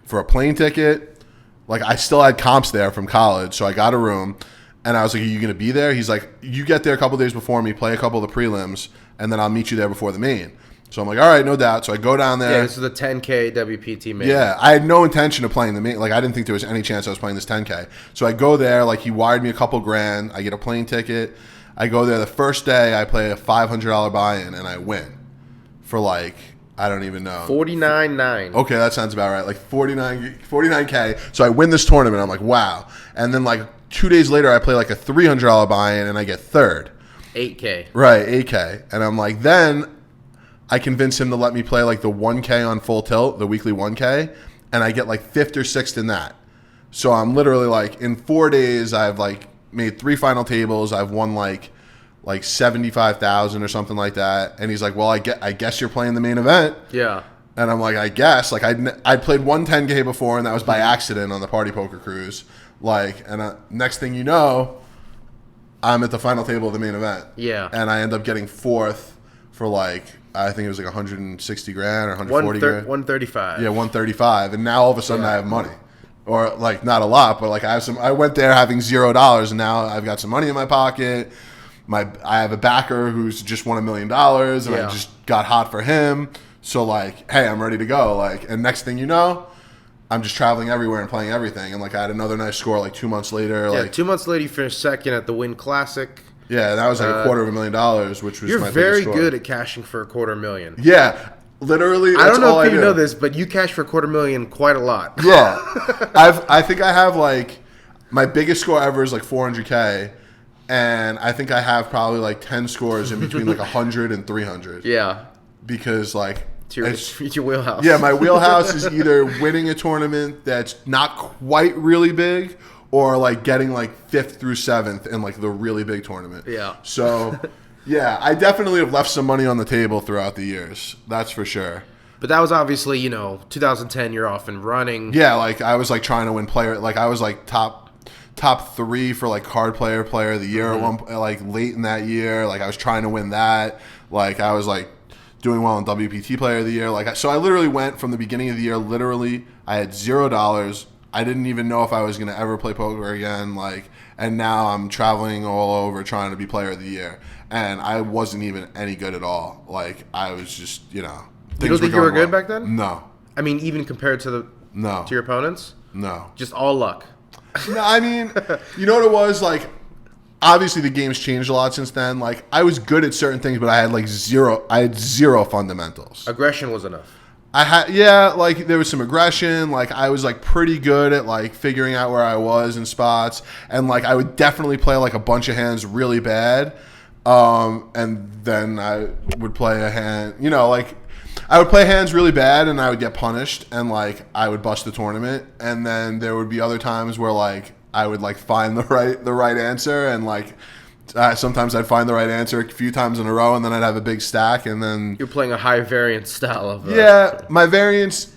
for a plane ticket. Like, I still had comps there from college, so I got a room. And I was like, are you going to be there? He's like, you get there a couple days before me, play a couple of the prelims, and then I'll meet you there before the main. So I'm like, all right, no doubt. So I go down there.
Yeah, this is the 10K WPT main.
Yeah, I had no intention of playing the main. Like, I didn't think there was any chance I was playing this 10K. So I go there. Like, he wired me a couple grand. I get a plane ticket. I go there the first day, I play a $500 buy-in, and I win for like, I don't even know.
49.9.
Okay, that sounds about right. Like 49K. So I win this tournament. I'm like, wow. And then like 2 days later, I play like a $300 buy-in, and I get third.
8K.
Right, 8K. And I'm like, then I convince him to let me play like the 1K on full tilt, the weekly 1K, and I get like 5th or 6th in that. So I'm literally like, in 4 days, I've like, made 3 final tables. I've won like 75,000 or something like that. And he's like, well, I guess you're playing the main event.
Yeah.
And I'm like, I guess. Like, I'd played one 10K before, and that was by accident on the Party Poker Cruise. Like, and next thing you know, I'm at the final table of the main event.
Yeah.
And I end up getting 4th for like, I think it was like 160 grand or 140 grand.
135.
Yeah, 135. And now all of a sudden I have money. Or like not a lot, but like I went there having $0, and now I've got some money in my pocket. I have a backer who's just won $1 million, and I just got hot for him. So like, hey, I'm ready to go. Like, and next thing you know, I'm just traveling everywhere and playing everything. And like, I had another nice score like 2 months later.
Yeah,
like
2 months later, you finished second at the Wynn Classic.
Yeah, that was like $250,000, which was
you're
my
very
biggest score.
good at cashing for $250,000.
Yeah. Literally,
I don't know if you
do.
know this, but you cash for $250,000 quite a lot.
Yeah, I think I have like my biggest score ever is like 400K, and I think I have probably like 10 scores in between like 100 and 300.
Yeah,
because like
it's your wheelhouse.
Yeah, my wheelhouse is either winning a tournament that's not quite really big, or like getting like 5th through 7th in like the really big tournament.
Yeah.
So Yeah, I definitely have left some money on the table throughout the years. That's for sure.
But that was obviously, 2010, you're off and running.
Yeah, like I was like trying to win player. Like I was like top 3 for like card player of the year at one like late in that year. Like I was trying to win that. Like I was like doing well in WPT player of the year. Like so I literally went from the beginning of the year. Literally, I had $0. I didn't even know if I was gonna ever play poker again. Like, and now I'm traveling all over trying to be player of the year, and I wasn't even any good at all. Like I was just
You don't think you were good back then?
No.
I mean, even compared to to your opponents?
No.
Just all luck.
No, I mean, you know what it was? Like, obviously the game's changed a lot since then. Like, I was good at certain things, but I had zero fundamentals.
Aggression was enough.
Like there was some aggression. Like I was like pretty good at like figuring out where I was in spots, and like I would definitely play like a bunch of hands really bad, and then I would play a hand. Like I would play hands really bad, and I would get punished, and like I would bust the tournament, and then there would be other times where like I would like find the right answer, and like. Sometimes I'd find the right answer a few times in a row, and then I'd have a big stack, and then...
You're playing a high variance style of...
my variance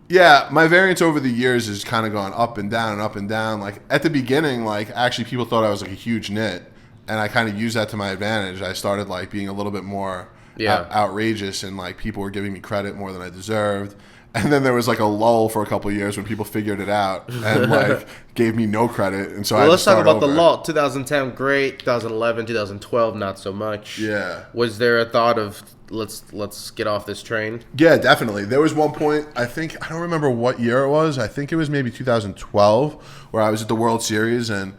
over the years has kind of gone up and down and up and down. Like, at the beginning, like, actually people thought I was, like, a huge nit, and I kind of used that to my advantage. I started, like, being a little bit more outrageous, and, like, people were giving me credit more than I deserved. And then there was like a lull for a couple of years when people figured it out and like gave me no credit, and so I had
let's
to start
talk about
over.
the lull. 2010, great. 2011, 2012, not so much.
Yeah.
Was there a thought of let's get off this train?
Yeah, definitely. There was one point. I don't remember what year it was. I think it was maybe 2012, where I was at the World Series, and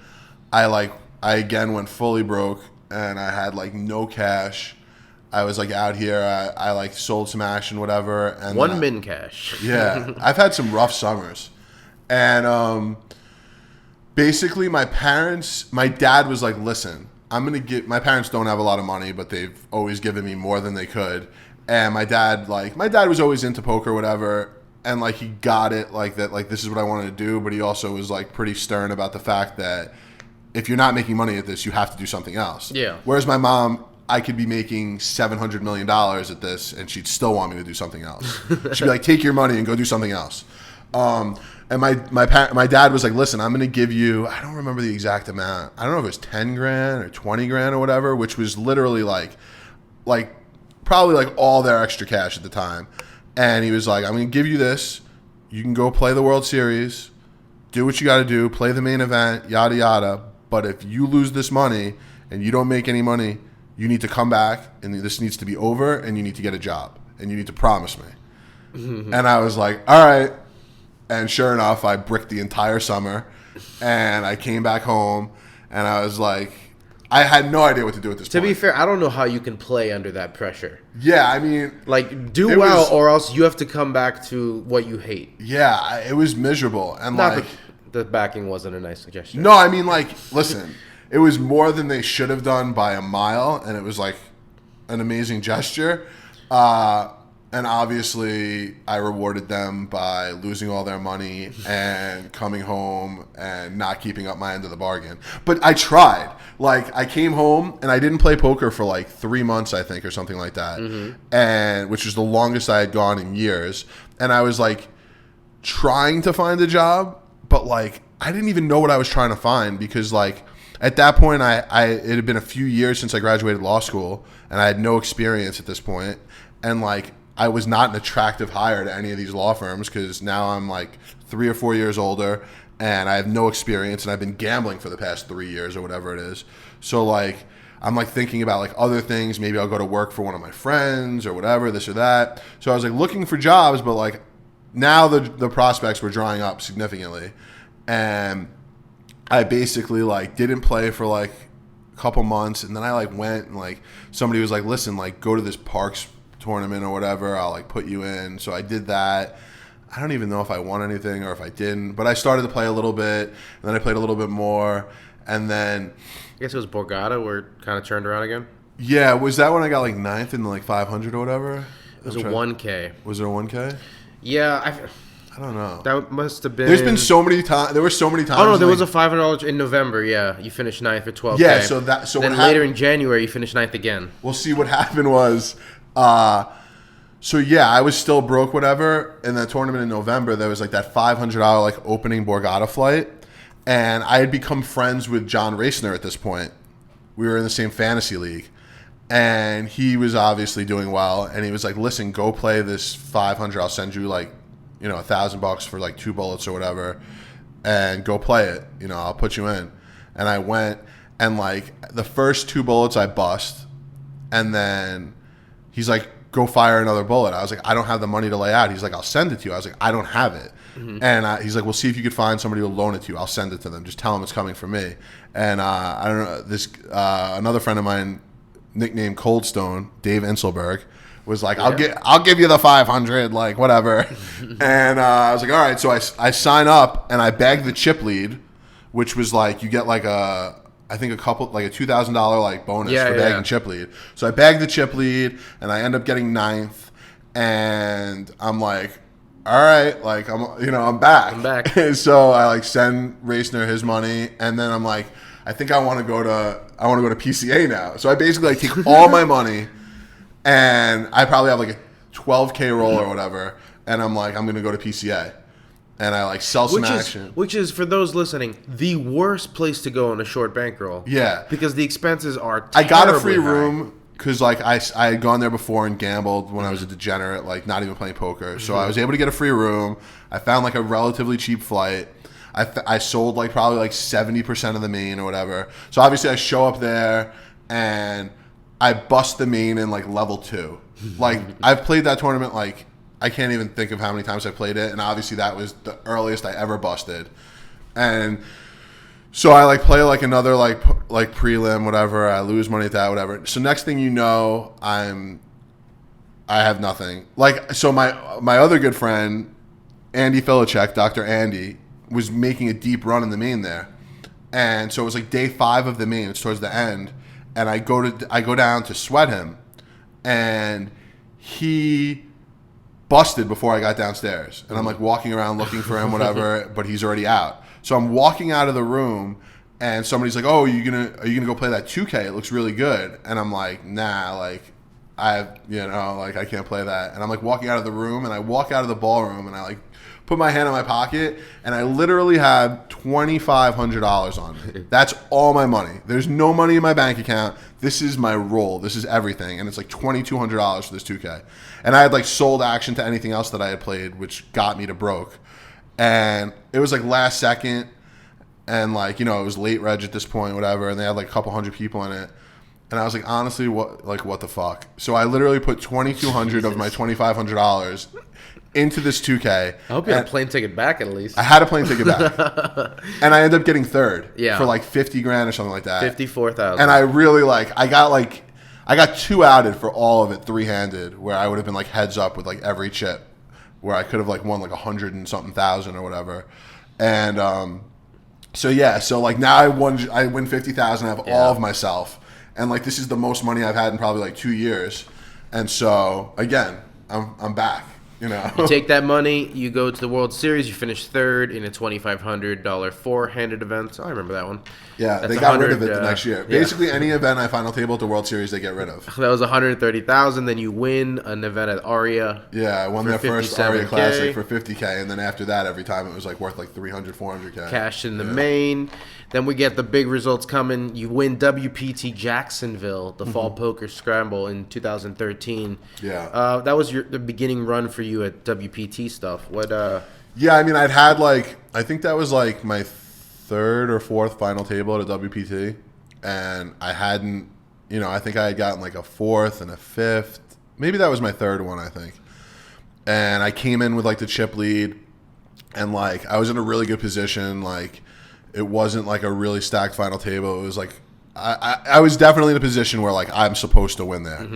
I again went fully broke, and I had like no cash. I was like out here. I like sold some ash and whatever. And
min cash.
Yeah, I've had some rough summers, and basically my dad was like, "Listen, I'm gonna get." My parents don't have a lot of money, but they've always given me more than they could. And my dad was always into poker, whatever, and like he got it, like that, like this is what I wanted to do. But he also was like pretty stern about the fact that if you're not making money at this, you have to do something else.
Yeah.
Whereas my mom. I could be making $700 million at this, and she'd still want me to do something else. She'd be like, take your money and go do something else. And my dad was like, listen, I'm going to give you, I don't remember the exact amount. I don't know if it was 10 grand or 20 grand or whatever, which was literally like probably like all their extra cash at the time. And he was like, I'm going to give you this. You can go play the World Series, do what you got to do, play the main event, yada, yada. But if you lose this money and you don't make any money, you need to come back, and this needs to be over, and you need to get a job, and you need to promise me. Mm-hmm. And I was like, all right. And sure enough, I bricked the entire summer, and I came back home, and I was like, I had no idea what to do at this point.
To be fair, I don't know how you can play under that pressure.
Yeah, I mean...
Like, do well, or else you have to come back to what you hate.
Yeah, it was miserable. And
Not the backing wasn't a nice suggestion.
No, I mean, like, listen... It was more than they should have done by a mile, and it was like an amazing gesture. And obviously, I rewarded them by losing all their money and coming home and not keeping up my end of the bargain. But I tried. Like, I came home, and I didn't play poker for like 3 months, I think, or something like that, and which was the longest I had gone in years. And I was like trying to find a job, but like I didn't even know what I was trying to find because like. At that point, it had been a few years since I graduated law school, and I had no experience at this point. And, like, I was not an attractive hire to any of these law firms because now I'm, like, 3 or 4 years older, and I have no experience, and I've been gambling for the past 3 years or whatever it is. So, like, I'm, like, thinking about, like, other things. Maybe I'll go to work for one of my friends or whatever, this or that. So I was, like, looking for jobs, but, like, now the prospects were drying up significantly. And... I basically like didn't play for like a couple months, and then I like went and like somebody was like, listen, like go to this Parks tournament or whatever, I'll like put you in. So I did that. I don't even know if I won anything or if I didn't, but I started to play a little bit, and then I played a little bit more, and then
I guess it was Borgata where it kind of turned around again.
Yeah, was that when I got like 9th in like 500 or whatever?
It was a 1K.
Was there a 1K?
Yeah,
I don't know.
That must have been.
There's been so many times. There were so many times.
Oh no, there was a $500 in November. Yeah, you finished 9th for 12K.
Yeah, so that. So
then later in January, you finished 9th again.
We'll see what happened was. So yeah, I was still broke, whatever. In the tournament in November, there was like that $500 like opening Borgata flight, and I had become friends with John Racner at this point. We were in the same fantasy league, and he was obviously doing well. And he was like, "Listen, go play this 500. I'll send you like, $1,000 for like 2 bullets or whatever, and go play it. I'll put you in." And I went, and like the first 2 bullets I bust, and then he's like, "Go fire another bullet." I was like, "I don't have the money to lay out." He's like, "I'll send it to you." I was like, "I don't have it." Mm-hmm. And he's like, "Well, see if you could find somebody to loan it to you. I'll send it to them. Just tell them it's coming from me." And I don't know, this another friend of mine, nicknamed Cold Stone, Dave Inselberg, was like, I'll give you the 500, like whatever. And I was like, all right. So I sign up and I bag the chip lead, which was like you get like I think a $2,000 like bonus for bagging chip lead. So I bagged the chip lead and I end up getting 9th, and I'm like, all right, like I'm back.
I'm back.
So I like send Racner his money, and then I'm like, I think I want to go to PCA now. So I basically like take all my money, and I probably have like a 12K roll or whatever, and I'm like, I'm gonna go to PCA. And I like sell some action.
Which is, for those listening, the worst place to go on a short bankroll.
Yeah.
Because the expenses are
I got a free
high.
room because like I had gone there before and gambled when I was a degenerate, like not even playing poker. So I was able to get a free room. I found like a relatively cheap flight. I sold like probably like 70% of the main or whatever. So obviously I show up there and I bust the main in like level 2. Like I've played that tournament like I can't even think of how many times I played it, and obviously that was the earliest I ever busted. And so I like play like another like prelim, whatever. I lose money at that, whatever. So next thing you know, I have nothing. Like so, my other good friend, Andy Filichek, Dr. Andy, was making a deep run in the main there, and so it was like day 5 of the main. It's towards the end, and I go down to sweat him, and he busted before I got downstairs, and I'm like walking around looking for him, whatever, but he's already out. So I'm walking out of the room, and somebody's like, "Oh, are you gonna go play that 2K? It looks really good." And I'm like, "Nah, like I can't play that." And I'm like walking out of the room, and I walk out of the ballroom, and I like put my hand in my pocket, and I literally have $2,500 on me. That's all my money. There's no money in my bank account. This is my roll. This is everything, and it's like $2,200 for this 2K. And I had like sold action to anything else that I had played, which got me to broke. And it was like last second, and like it was late reg at this point, whatever. And they had like a couple hundred people in it. And I was like, honestly, what the fuck? So I literally put $2,200 of my $2,500 into this 2K.
I hope you had a plane ticket back at least.
I had a plane ticket back. And I ended up getting third for like 50 grand or something like that.
54,000.
And I really I got 2 outed for all of it 3-handed, where I would have been like heads up with like every chip, where I could have like won like 100 and something thousand or whatever. And so like now I win 50,000. I have all of myself. And like this is the most money I've had in probably like 2 years. And so again, I'm back. You
take that money, you go to the World Series, you finish 3rd in a $2,500 4-handed event. I remember that one.
Yeah, they got rid of it the next year. Basically, any event I final table at the World Series, they get rid of.
That was $130,000. Then you win an event at Aria.
Yeah, I won their first Aria Classic for $50K, and then after that, every time it was like worth like $300, $400K.
Cash in the main. Then we get the big results coming. You win WPT Jacksonville, the Fall Poker Scramble in 2013.
Yeah.
That was the beginning run for you at WPT stuff. What?
Yeah, I mean, I'd had I think that was like my 3rd or 4th final table at a WPT, and I hadn't, I think I had gotten like a 4th and a 5th. Maybe that was my 3rd one, I think. And I came in with like the chip lead, and like I was in a really good position, like. It wasn't like a really stacked final table. It was like I was definitely in a position where like I'm supposed to win there,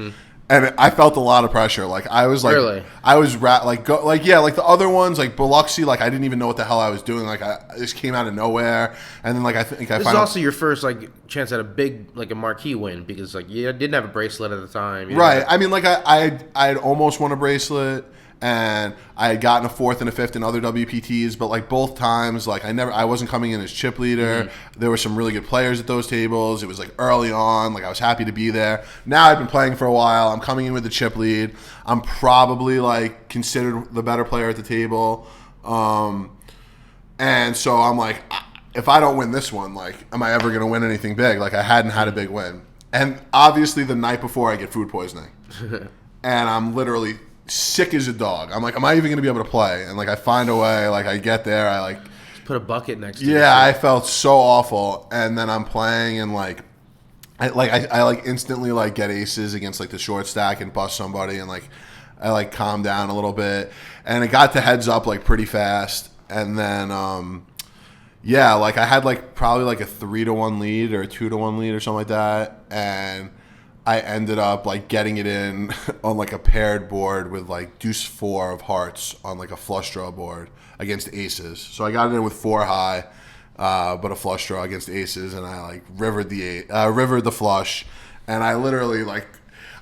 and I felt a lot of pressure. Like I was like
really?
I was like the other ones like Biloxi. Like I didn't even know what the hell I was doing. Like I just came out of nowhere, and then like I think
this is also your first like chance at a big like a marquee win, because like you didn't have a bracelet at the time,
right? I mean like I had almost won a bracelet. and I had gotten a fourth and a fifth in other WPTs, but like both times, like I wasn't coming in as chip leader. There were some really good players at those tables. It was like early on, like I was happy to be there. Now I've been playing for a while. I'm coming in with the chip lead. I'm probably like considered the better player at the table, and so I'm like, if I don't win this one, like, am I ever going to win anything big? Like, I hadn't had a big win, and obviously the night before I get food poisoning, and I'm literally sick as a dog. I'm like, am I even going to be able to play? And like, I find a way. Like, I get there. I like
just put a bucket next to you.
Yeah, I felt so awful. And then I'm playing, and like, I instantly like get aces against like the short stack and bust somebody, and like I like calm down a little bit, and it got to heads up like pretty fast, and then yeah, like I had like probably like a 3-1 lead or a 2-1 lead or something like that, and I ended up like getting it in on like a paired board with like deuce 4 of hearts on like a flush draw board against aces. So I got it in with 4 high, but a flush draw against aces, and I like rivered the flush, and I literally like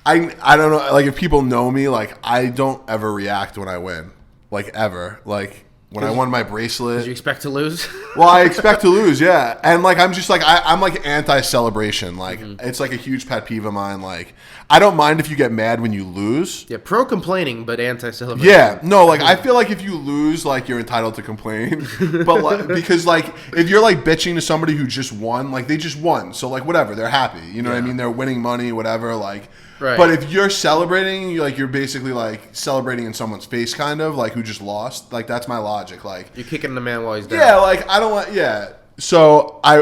I don't know, like if people know me, like I don't ever react when I win, like ever, like. When I won my bracelet.
Did you expect to lose?
Well, I expect to lose, yeah. And, like, I'm just, like, I'm, like, anti-celebration. Like, it's, like, a huge pet peeve of mine. Like, I don't mind if you get mad when you lose.
Yeah, pro-complaining, but anti-celebration.
Yeah. No, like, I feel like if you lose, like, you're entitled to complain. But, like, because, like, if you're, like, bitching to somebody who just won, like, they just won. So, like, whatever. They're happy. You know what I mean? They're winning money, whatever, like...
Right.
But if you're celebrating, you're basically like celebrating in someone's face, kind of like who just lost. Like that's my logic. Like
you're kicking the man while he's down.
Yeah, like I don't want. Yeah. So I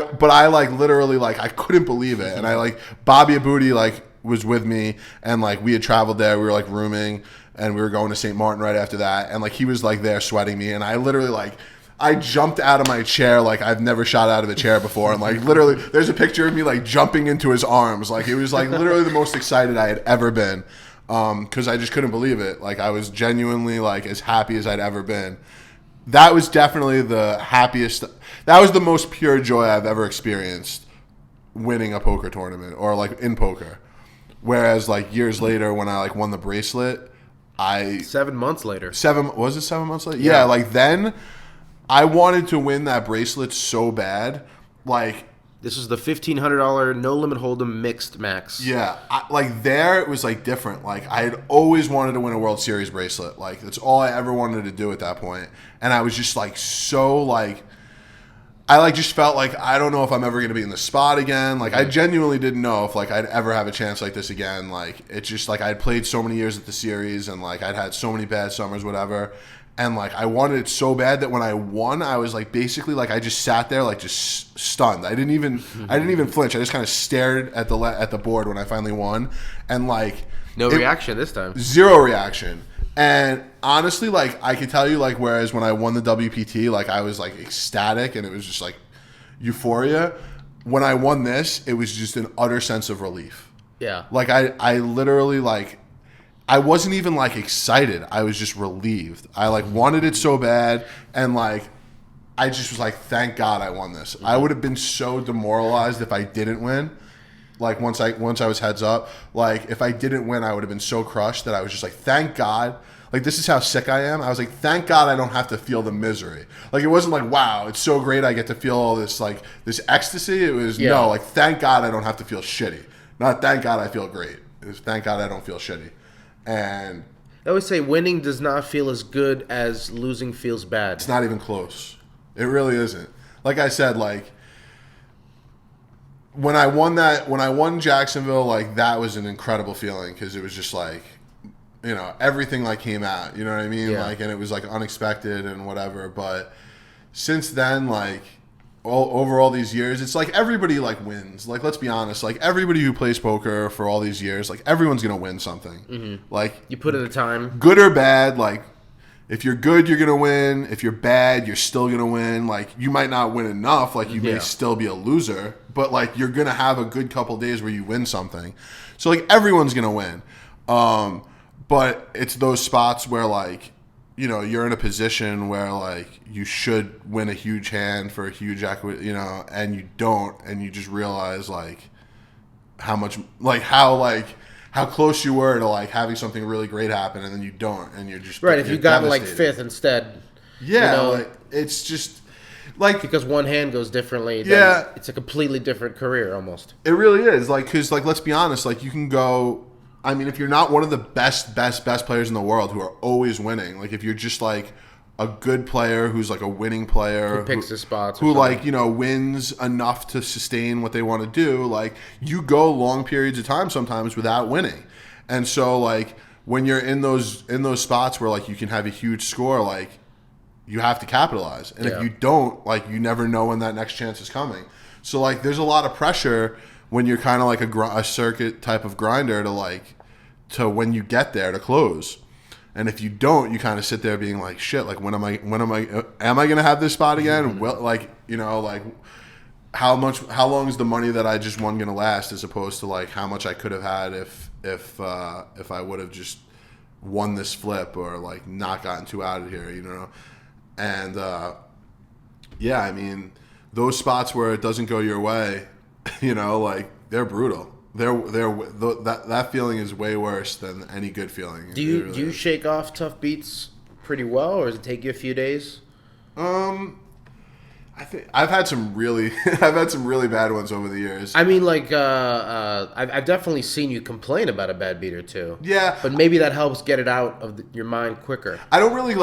like literally like I couldn't believe it, and I like Bobby Abudi like was with me, and like we had traveled there. We were like rooming, and we were going to St. Martin right after that, and like he was like there sweating me, and I literally like. I jumped out of my chair like I've never shot out of a chair before, and like literally, there's a picture of me like jumping into his arms. Like it was like literally the most excited I had ever been, because I just couldn't believe it. Like I was genuinely like as happy as I'd ever been. That was definitely the happiest. That was the most pure joy I've ever experienced winning a poker tournament or like in poker. Whereas like years later when I like won the bracelet,
7 months later.
Was it 7 months later? Yeah, like then. I wanted to win that bracelet so bad, like...
This was the $1,500 no limit hold'em mixed max.
Yeah, like there it was like different. Like I had always wanted to win a World Series bracelet. Like that's all I ever wanted to do at that point. And I was just like so like... I like just felt like I don't know if I'm ever going to be in the spot again. Like I genuinely didn't know if like I'd ever have a chance like this again. Like it's just like I'd played so many years at the series and like I'd had so many bad summers, whatever. And, like, I wanted it so bad that when I won, I was, like, basically, like, I just sat there, like, just stunned. I didn't even flinch. I just kind of stared at the board when I finally won. And, like...
No reaction this time.
Zero reaction. And, honestly, like, I could tell you, like, whereas when I won the WPT, like, I was, like, ecstatic and it was just, like, euphoria. When I won this, it was just an utter sense of relief.
Yeah.
Like, I literally, like... I wasn't even like excited. I was just relieved. I like wanted it so bad, and like I just was like, thank God I won this. I would have been so demoralized if I didn't win. Like once I was heads up, like if I didn't win, I would have been so crushed that I was just like, thank God. Like this is how sick I am. I was like, thank God I don't have to feel the misery. Like it wasn't like, wow, it's so great I get to feel all this like this ecstasy. It was no, like thank God I don't have to feel shitty. Not thank God I feel great. It was thank God I don't feel shitty. And
I always say winning does not feel as good as losing feels bad.
It's not even close. It really isn't. Like I said, like when I won Jacksonville, like that was an incredible feeling because it was just like, you know, everything like came out. You know what I mean?
Yeah.
Like, and it was like unexpected and whatever. But since then, like over all these years, it's like everybody like wins. Like let's be honest, like everybody who plays poker for all these years, like everyone's gonna win something.
Mm-hmm.
Like
you put in the time,
good or bad. Like if you're good, you're gonna win. If you're bad, you're still gonna win. Like you might not win enough. Like you may still be a loser, but like you're gonna have a good couple days where you win something. So like everyone's gonna win. But it's those spots where like, you know, you're in a position where like you should win a huge hand for a huge equity, you know, and you don't, and you just realize like how how close you were to like having something really great happen, and then you don't, and you're just
right. If you got like
devastated.
5th instead,
Yeah, like, it's just like
because one hand goes differently.
Yeah,
it's a completely different career almost.
it really is. Like, because like let's be honest, like you can go. I mean, if you're not one of the best players in the world who are always winning, like if you're just like a good player who's like a winning player
Who picks his spots,
who like wins enough to sustain what they want to do, like you go long periods of time sometimes without winning, and so like when you're in those spots where like you can have a huge score, like you have to capitalize, and if you don't, like you never know when that next chance is coming. So like there's a lot of pressure when you're kind of like a circuit type of grinder to when you get there to close. And if you don't, you kind of sit there being like, shit, like am I going to have this spot again? Well, like, like how long is the money that I just won going to last, as opposed to like how much I could have had if I would have just won this flip or like not gotten too out of here, And yeah, I mean, those spots where it doesn't go your way, like they're brutal. That feeling is way worse than any good feeling.
Do you shake off tough beats pretty well, or does it take you a few days?
I think I've had some really bad ones over the years.
I mean, like I've definitely seen you complain about a bad beat or two.
Yeah,
but maybe that helps get it out of your mind quicker.
I don't really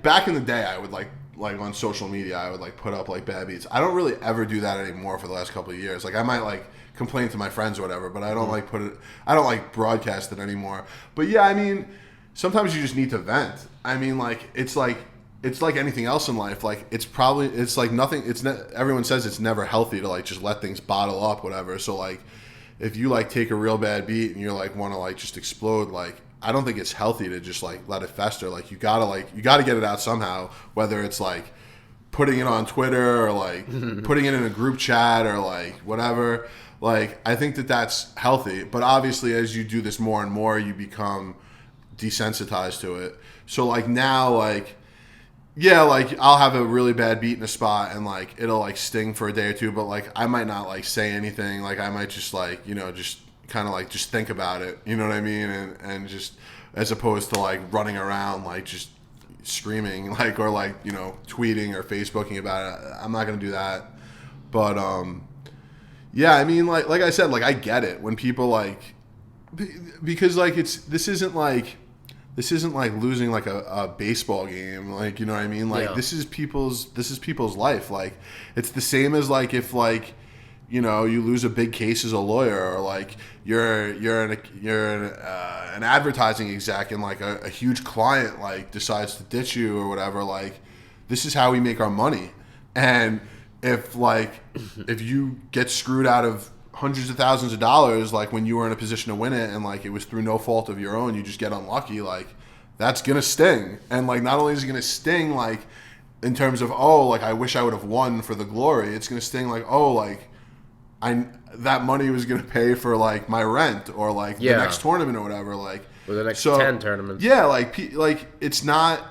back in the day I would like on social media I would like put up like bad beats. I don't really ever do that anymore for the last couple of years. Like I might like complain to my friends or whatever, but I don't I don't like broadcast it anymore. But yeah, I mean, sometimes you just need to vent. I mean, like it's like anything else in life. Like it's like nothing. Everyone says it's never healthy to like just let things bottle up, whatever. So like if you like take a real bad beat and you're like want to like just explode, like I don't think it's healthy to just like let it fester. Like you gotta get it out somehow, whether it's like putting it on Twitter or like putting it in a group chat or like whatever. Like I think that's healthy, but obviously as you do this more and more, you become desensitized to it. So like now, like yeah, like I'll have a really bad beat in a spot and like it'll like sting for a day or two, but like I might not like say anything. Like I might just like just kind of like just think about it, you know what I mean, and just as opposed to like running around like just screaming like or like tweeting or Facebooking about it. I'm not gonna do that. But yeah, I mean like I said, like I get it when people like because like this isn't like losing like a baseball game, like you know what I mean, like this is people's life. Like it's the same as like if like you lose a big case as a lawyer, or like you're an advertising exec and like a huge client like decides to ditch you or whatever. Like this is how we make our money, and if you get screwed out of hundreds of thousands of dollars, like when you were in a position to win it and like it was through no fault of your own, you just get unlucky, like that's gonna sting. And like not only is it gonna sting like in terms of like I wish I would have won for the glory, it's gonna sting like like that money was gonna pay for like my rent or like the next tournament or whatever, like
or the next 10 tournaments.
Yeah, like it's not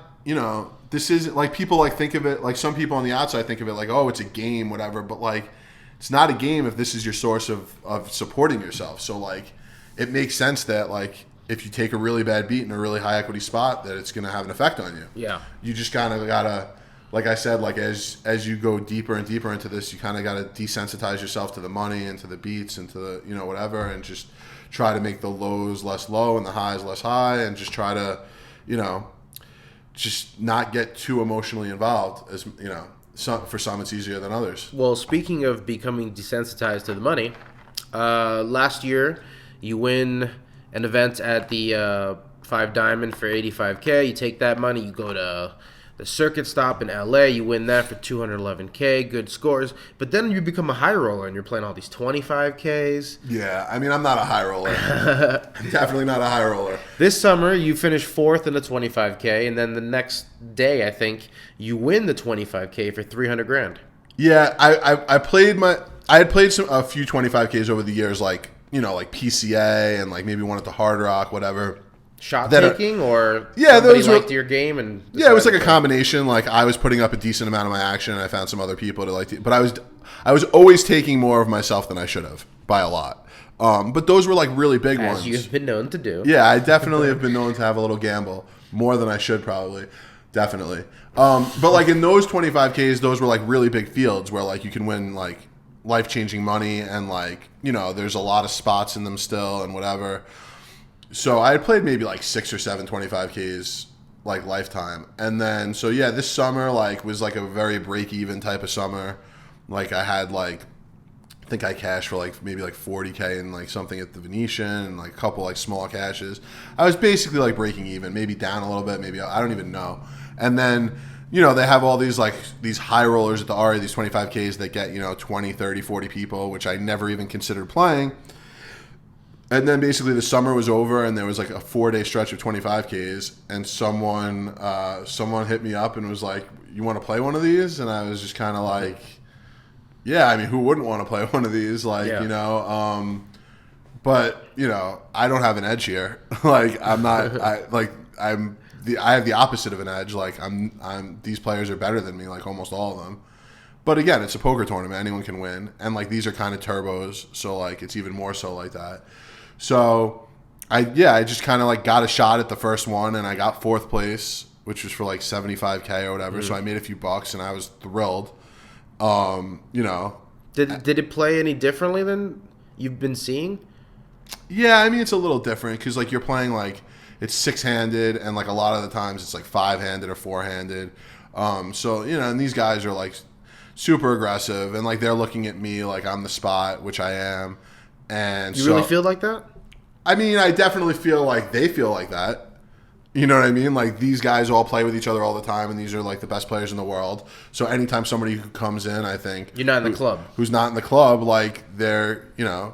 this isn't like people like think of it like some people on the outside think of it like it's a game, whatever, but like it's not a game if this is your source of supporting yourself. So like it makes sense that like if you take a really bad beat in a really high equity spot that it's going to have an effect on you.
Yeah.
You just kind of got to, like I said, like as you go deeper and deeper into this, you kind of got to desensitize yourself to the money and to the beats and to the, whatever, and just try to make the lows less low and the highs less high, and just try to, just not get too emotionally involved. As for some it's easier than others.
Well, speaking of becoming desensitized to the money, last year you win an event at the 5 Diamond for $85K. You take that money, you go to the circuit stop in LA, you win that for $211K, good scores. But then you become a high roller and you're playing all these 25Ks.
Yeah, I mean, I'm not a high roller. I'm definitely not a high roller.
This summer, you finish 4th in the 25K, and then the next day, I think, you win the 25K for $300,000.
Yeah, I had played a few 25Ks over the years, like PCA and like maybe one at the Hard Rock, whatever.
Shot taking, or somebody liked your game and
it was like a combination. Like I was putting up a decent amount of my action, and I found some other people to like. But I was always taking more of myself than I should have by a lot. But those were like really big ones.
As you've been known to do.
Yeah, I definitely have been known to have a little gamble. More than I should probably. Definitely. But like in those 25Ks, those were like really big fields where like you can win like life-changing money and like, there's a lot of spots in them still and whatever. So I had played maybe like 6 or 7 25Ks like lifetime. And then, so yeah, this summer like was like a very break-even type of summer. Like I had like, I think I cashed for like maybe like 40K and like something at the Venetian and like a couple like small cashes. I was basically like breaking even, maybe down a little bit, maybe I don't even know. And then, they have all these like these high rollers at the Ari, these 25Ks that get, 20, 30, 40 people, which I never even considered playing. And then basically the summer was over and there was like a 4-day stretch of 25Ks and someone hit me up and was like, you want to play one of these? And I was just kind of like, yeah, I mean, who wouldn't want to play one of these? Like,
yeah.
But, I don't have an edge here. Like, I'm not, I have the opposite of an edge. Like, these players are better than me, like almost all of them. But again, it's a poker tournament. Anyone can win. And like, these are kind of turbos. So like, it's even more so like that. So I just kind of like got a shot at the first one and I got 4th place, which was for like 75K or whatever. Mm-hmm. So I made a few bucks and I was thrilled.
Did it play any differently than you've been seeing?
Yeah, I mean it's a little different because like you're playing like it's 6-handed and like a lot of the times it's like 5-handed or 4-handed. So and these guys are like super aggressive and like they're looking at me like I'm the spot, which I am. And
you really feel like that?
I mean, I definitely feel like they feel like that. You know what I mean? Like, these guys all play with each other all the time, and these are, like, the best players in the world. So anytime somebody who comes in, I think...
You're not in the club.
Who's not in the club, like, they're going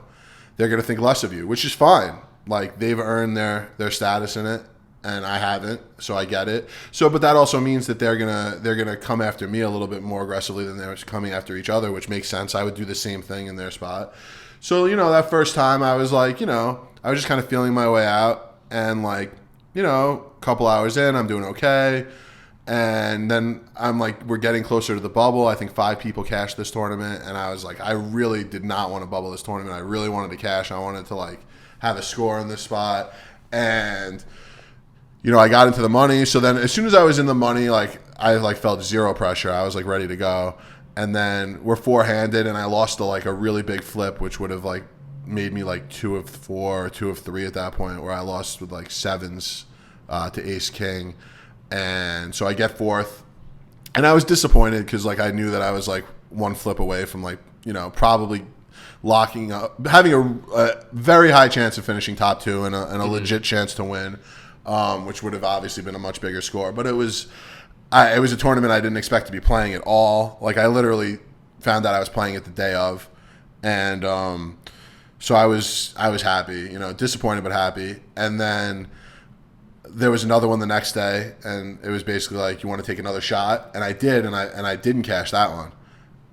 to think less of you, which is fine. Like, they've earned their status in it, and I haven't, so I get it. So, but that also means that they're gonna come after me a little bit more aggressively than they're coming after each other, which makes sense. I would do the same thing in their spot. So, that first time I was like, I was just kind of feeling my way out, and, like, a couple hours in, I'm doing okay. And then I'm like, we're getting closer to the bubble. I think 5 people cashed this tournament. And I was like, I really did not want to bubble this tournament. I really wanted to cash. I wanted to like have a score in this spot. And, I got into the money. So then as soon as I was in the money, like I like felt zero pressure. I was like ready to go. And then we're 4-handed and I lost to like a really big flip, which would have like made me like 2 of 4 or 2 of 3 at that point, where I lost with like 7s to ace king. And so I get 4th and I was disappointed because like I knew that I was like 1 flip away from like probably locking up, having a very high chance of finishing top 2 and a legit chance to win, which would have obviously been a much bigger score. But it was a tournament I didn't expect to be playing at all. Like I literally found out I was playing it the day of, and so I was happy, disappointed but happy. And then there was another one the next day, and it was basically like, you want to take another shot? And I did, and I didn't cash that one.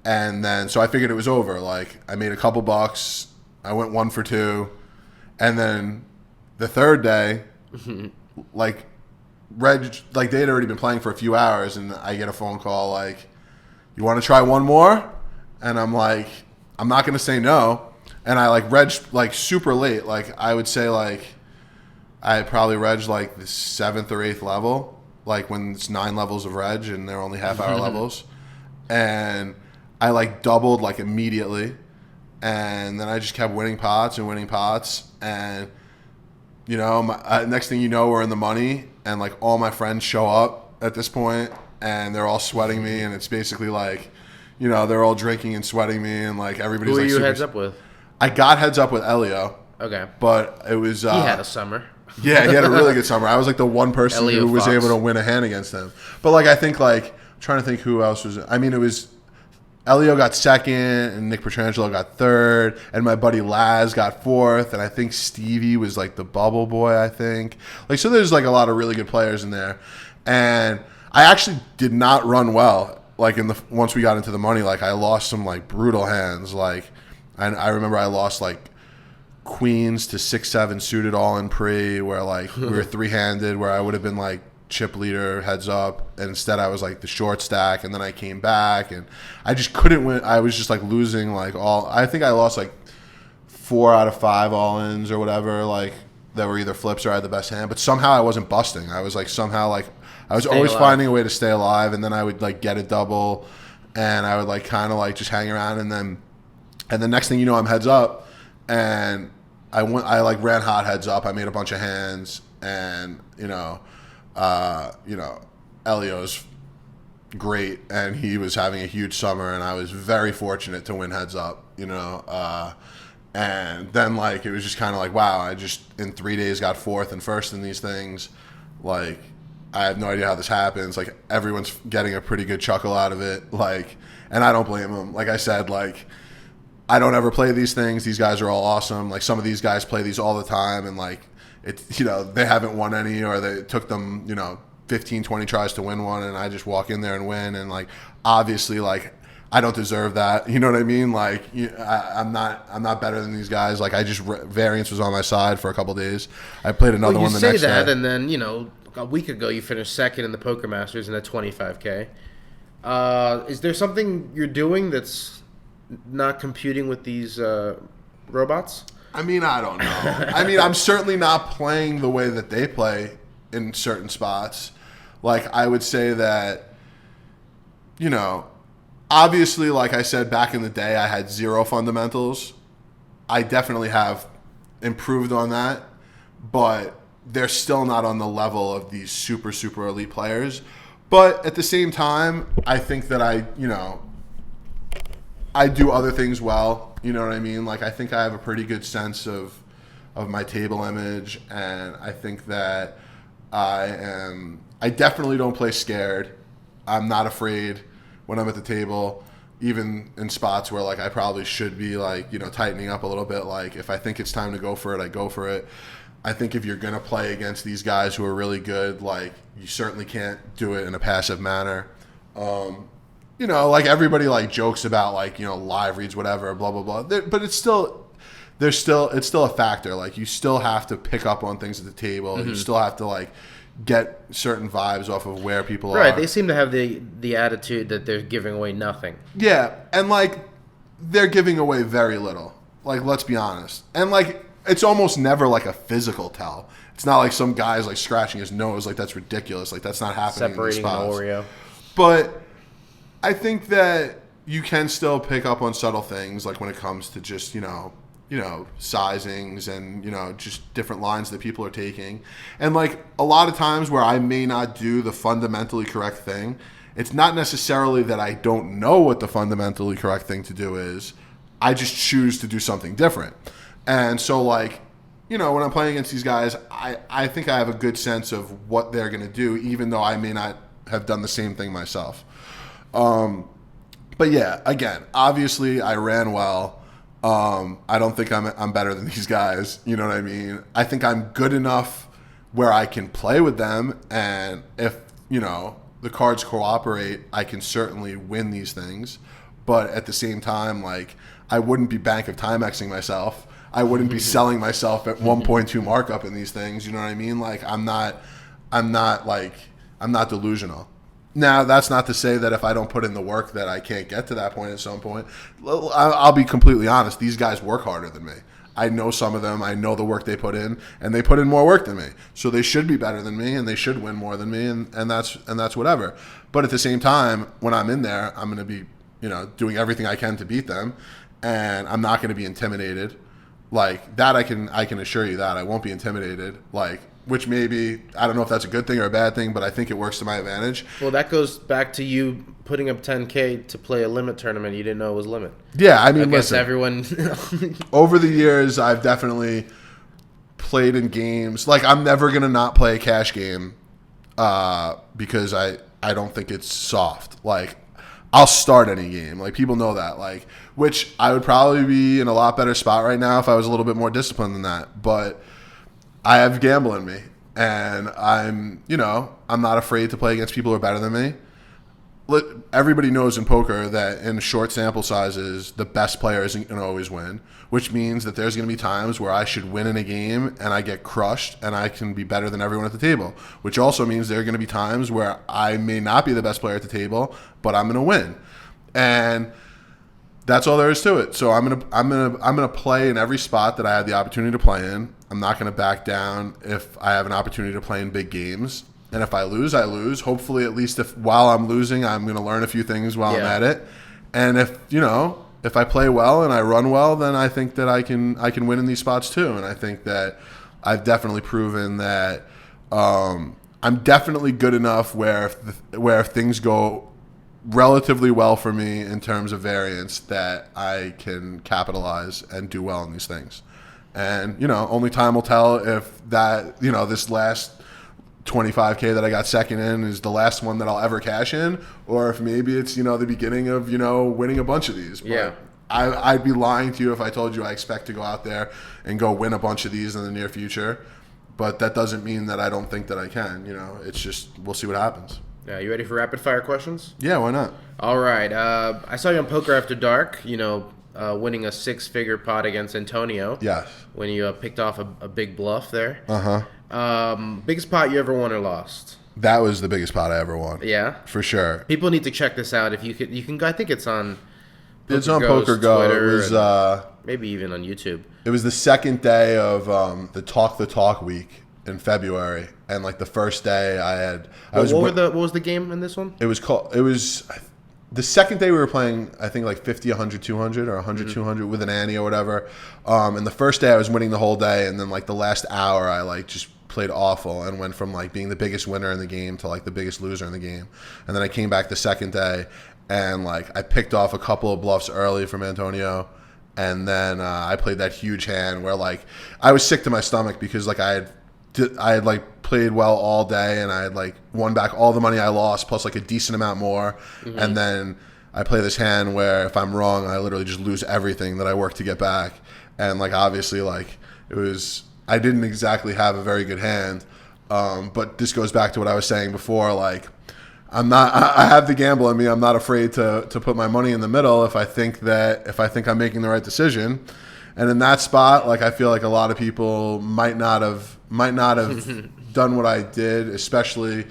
And then so I figured it was over. Like I made a couple bucks. I went 1 for 2, and then the third day, like Reg, like they had already been playing for a few hours, and I get a phone call like, you want to try one more? And I'm like, I'm not going to say no. And I like reg like super late. Like I would say like I probably reg like the 7th or 8th level, like when it's 9 levels of reg and they're only half-hour levels. And I like doubled like immediately, and then I just kept winning pots. And next thing you know, we're in the money, and like all my friends show up at this point, and they're all sweating me, and it's basically like, they're all drinking and sweating me, and like everybody's
Who
like.
Who are you heads up with?
I got heads up with Elio.
Okay.
But it was...
he had a summer.
Yeah, he had a really good summer. I was like the one person
Elio
who was
Fox.
able to win a hand against him. But like I think like, I'm trying to think who else was... I mean, it was... Elio got 2nd, and Nick Petrangelo got 3rd, and my buddy Laz got 4th, and I think Stevie was like the bubble boy, I think. Like, so there's like a lot of really good players in there. And I actually did not run well. Like once we got into the money, like I lost some like brutal hands. Like I remember I lost like queens to 6-7 suited all in pre, where like we were 3-handed, where I would have been like chip leader heads up, and instead I was like the short stack, and then I came back and I just couldn't win. I was just like losing like all. I think I lost like 4 out of 5 all-ins or whatever, like, that were either flips or I had the best hand. But somehow I wasn't busting. I was, like, somehow, like, I was always finding a way to stay alive, and then I would, like, get a double, and I would, like, kind of, like, just hang around, and then next thing you know, I'm heads up, and I ran hot heads up. I made a bunch of hands, and, Elio's great, and he was having a huge summer, and I was very fortunate to win heads up, and then, like, it was just kind of like, wow, I just in 3 days got fourth and first in these things. Like, I have no idea how this happens. Like, everyone's getting a pretty good chuckle out of it. Like, and I don't blame them. Like I said, like, I don't ever play these things. These guys are all awesome. Like, some of these guys play these all the time, and, like, they haven't won any, or they took them, 15, 20 tries to win one, and I just walk in there and win. And, like, obviously, like, I don't deserve that. You know what I mean? Like, I'm not better than these guys. Like, I just variance was on my side for a couple days. I played another one the next day.
You say that, and then a week ago you finished second in the Poker Masters in at $25K. Is there something you're doing that's not computing with these robots?
I mean, I don't know. I mean, I'm certainly not playing the way that they play in certain spots. Like, I would say that, obviously, like I said, back in the day, I had 0 fundamentals. I definitely have improved on that, but they're still not on the level of these super, super elite players. But at the same time, I think that I do other things well. You know what I mean? Like, I think I have a pretty good sense of my table image, and I think that I definitely don't play scared. I'm not afraid when I'm at the table, even in spots where, like, I probably should be, like, tightening up a little bit. Like, if I think it's time to go for it, I go for it. I think if you're going to play against these guys who are really good, like, you certainly can't do it in a passive manner. Like, everybody, like, jokes about, like, live reads, whatever, blah, blah, blah. But it's still a factor. Like, you still have to pick up on things at the table. Mm-hmm. You still have to, like, get certain vibes off of where people are.
Right. They seem to have the attitude that they're giving away nothing.
Yeah. And, like, they're giving away very little. Like, let's be honest. And, like, it's almost never, like, a physical tell. It's not like some guy's, like, scratching his nose. Like, that's ridiculous. Like, that's not happening
Separating
in these spots.
An Oreo.
But I think that you can still pick up on subtle things, like when it comes to just, sizings and, just different lines that people are taking. And, like, a lot of times where I may not do the fundamentally correct thing, it's not necessarily that I don't know what the fundamentally correct thing to do is. I just choose to do something different. And so, like, when I'm playing against these guys, I think I have a good sense of what they're going to do, even though I may not have done the same thing myself. But yeah, again, obviously I ran well. I don't think I'm better than these guys. You know what I mean? I think I'm good enough where I can play with them, and if the cards cooperate, I can certainly win these things. But at the same time, like, I wouldn't be Bank of Timexing myself. I wouldn't be selling myself at 1.2 markup in these things. You know what I mean? Like, I'm not delusional. Now, that's not to say that if I don't put in the work that I can't get to that point at some point. I'll be completely honest. These guys work harder than me. I know some of them. I know the work they put in, and they put in more work than me. So they should be better than me, and they should win more than me, and that's whatever. But at the same time, when I'm in there, I'm going to be, doing everything I can to beat them, and I'm not going to be intimidated. Like, that I can assure you that I won't be intimidated. Like, which maybe, I don't know if that's a good thing or a bad thing, but I think it works to my advantage.
Well, that goes back to you putting up $10K to play a limit tournament you didn't know it was limit.
Yeah, I mean,
I guess
listen,
everyone...
over the years, I've definitely played in games. Like, I'm never going to not play a cash game because I don't think it's soft. Like, I'll start any game. Like, people know that. Like, which I would probably be in a lot better spot right now if I was a little bit more disciplined than that. But I have gamble in me, and I'm not afraid to play against people who are better than me. Everybody knows in poker that in short sample sizes, the best player isn't going to always win, which means that there's going to be times where I should win in a game and I get crushed and I can be better than everyone at the table, which also means there are going to be times where I may not be the best player at the table, but I'm going to win. And That's all there is to it. So I'm gonna play in every spot that I have the opportunity to play in. I'm not gonna back down if I have an opportunity to play in big games. And if I lose, I lose. Hopefully, at least if while I'm losing, I'm gonna learn a few things while I'm at it. And if I play well and I run well, then I think that I can win in these spots too. And I think that I've definitely proven that I'm definitely good enough where if things go relatively well for me in terms of variance, that I can capitalize and do well in these things. And, only time will tell if that, this last $25K that I got second in is the last one that I'll ever cash in, or if maybe it's, the beginning of, winning a bunch of these. But I'd be lying to you if I told you I expect to go out there and go win a bunch of these in the near future. But that doesn't mean that I don't think that I can. It's just, we'll see what happens.
Yeah, you ready for rapid fire questions?
Yeah, why not?
All right. I saw you on Poker After Dark, winning a 6-figure pot against Antonio.
Yes.
When you picked off a big bluff there.
Uh-huh.
Biggest pot you ever won or lost?
That was the biggest pot I ever won.
Yeah?
For sure.
People need to check this out. If you can I think it's on
It's on Poker Go.
Twitter,
it was
maybe even on YouTube.
It was the second day of the Talk week in February, and like the first day
what was the game in this one?
It was the second day we were playing, I think like 50, 100, 200 or 100, 200 with an ante or whatever. And the first day I was winning the whole day, and then like the last hour I like just played awful and went from like being the biggest winner in the game to like the biggest loser in the game. And then I came back the second day and like I picked off a couple of bluffs early from Antonio. And then I played that huge hand where like I was sick to my stomach because like I had like played well all day, and I had like won back all the money I lost plus like a decent amount more. Mm-hmm. And then I play this hand where if I'm wrong, I literally just lose everything that I worked to get back. And like obviously like I didn't exactly have a very good hand. But this goes back to what I was saying before. Like I have the gamble in me. I'm not afraid to put my money in the middle if I think I'm making the right decision. And in that spot, like I feel like a lot of people might not have done what I did, especially,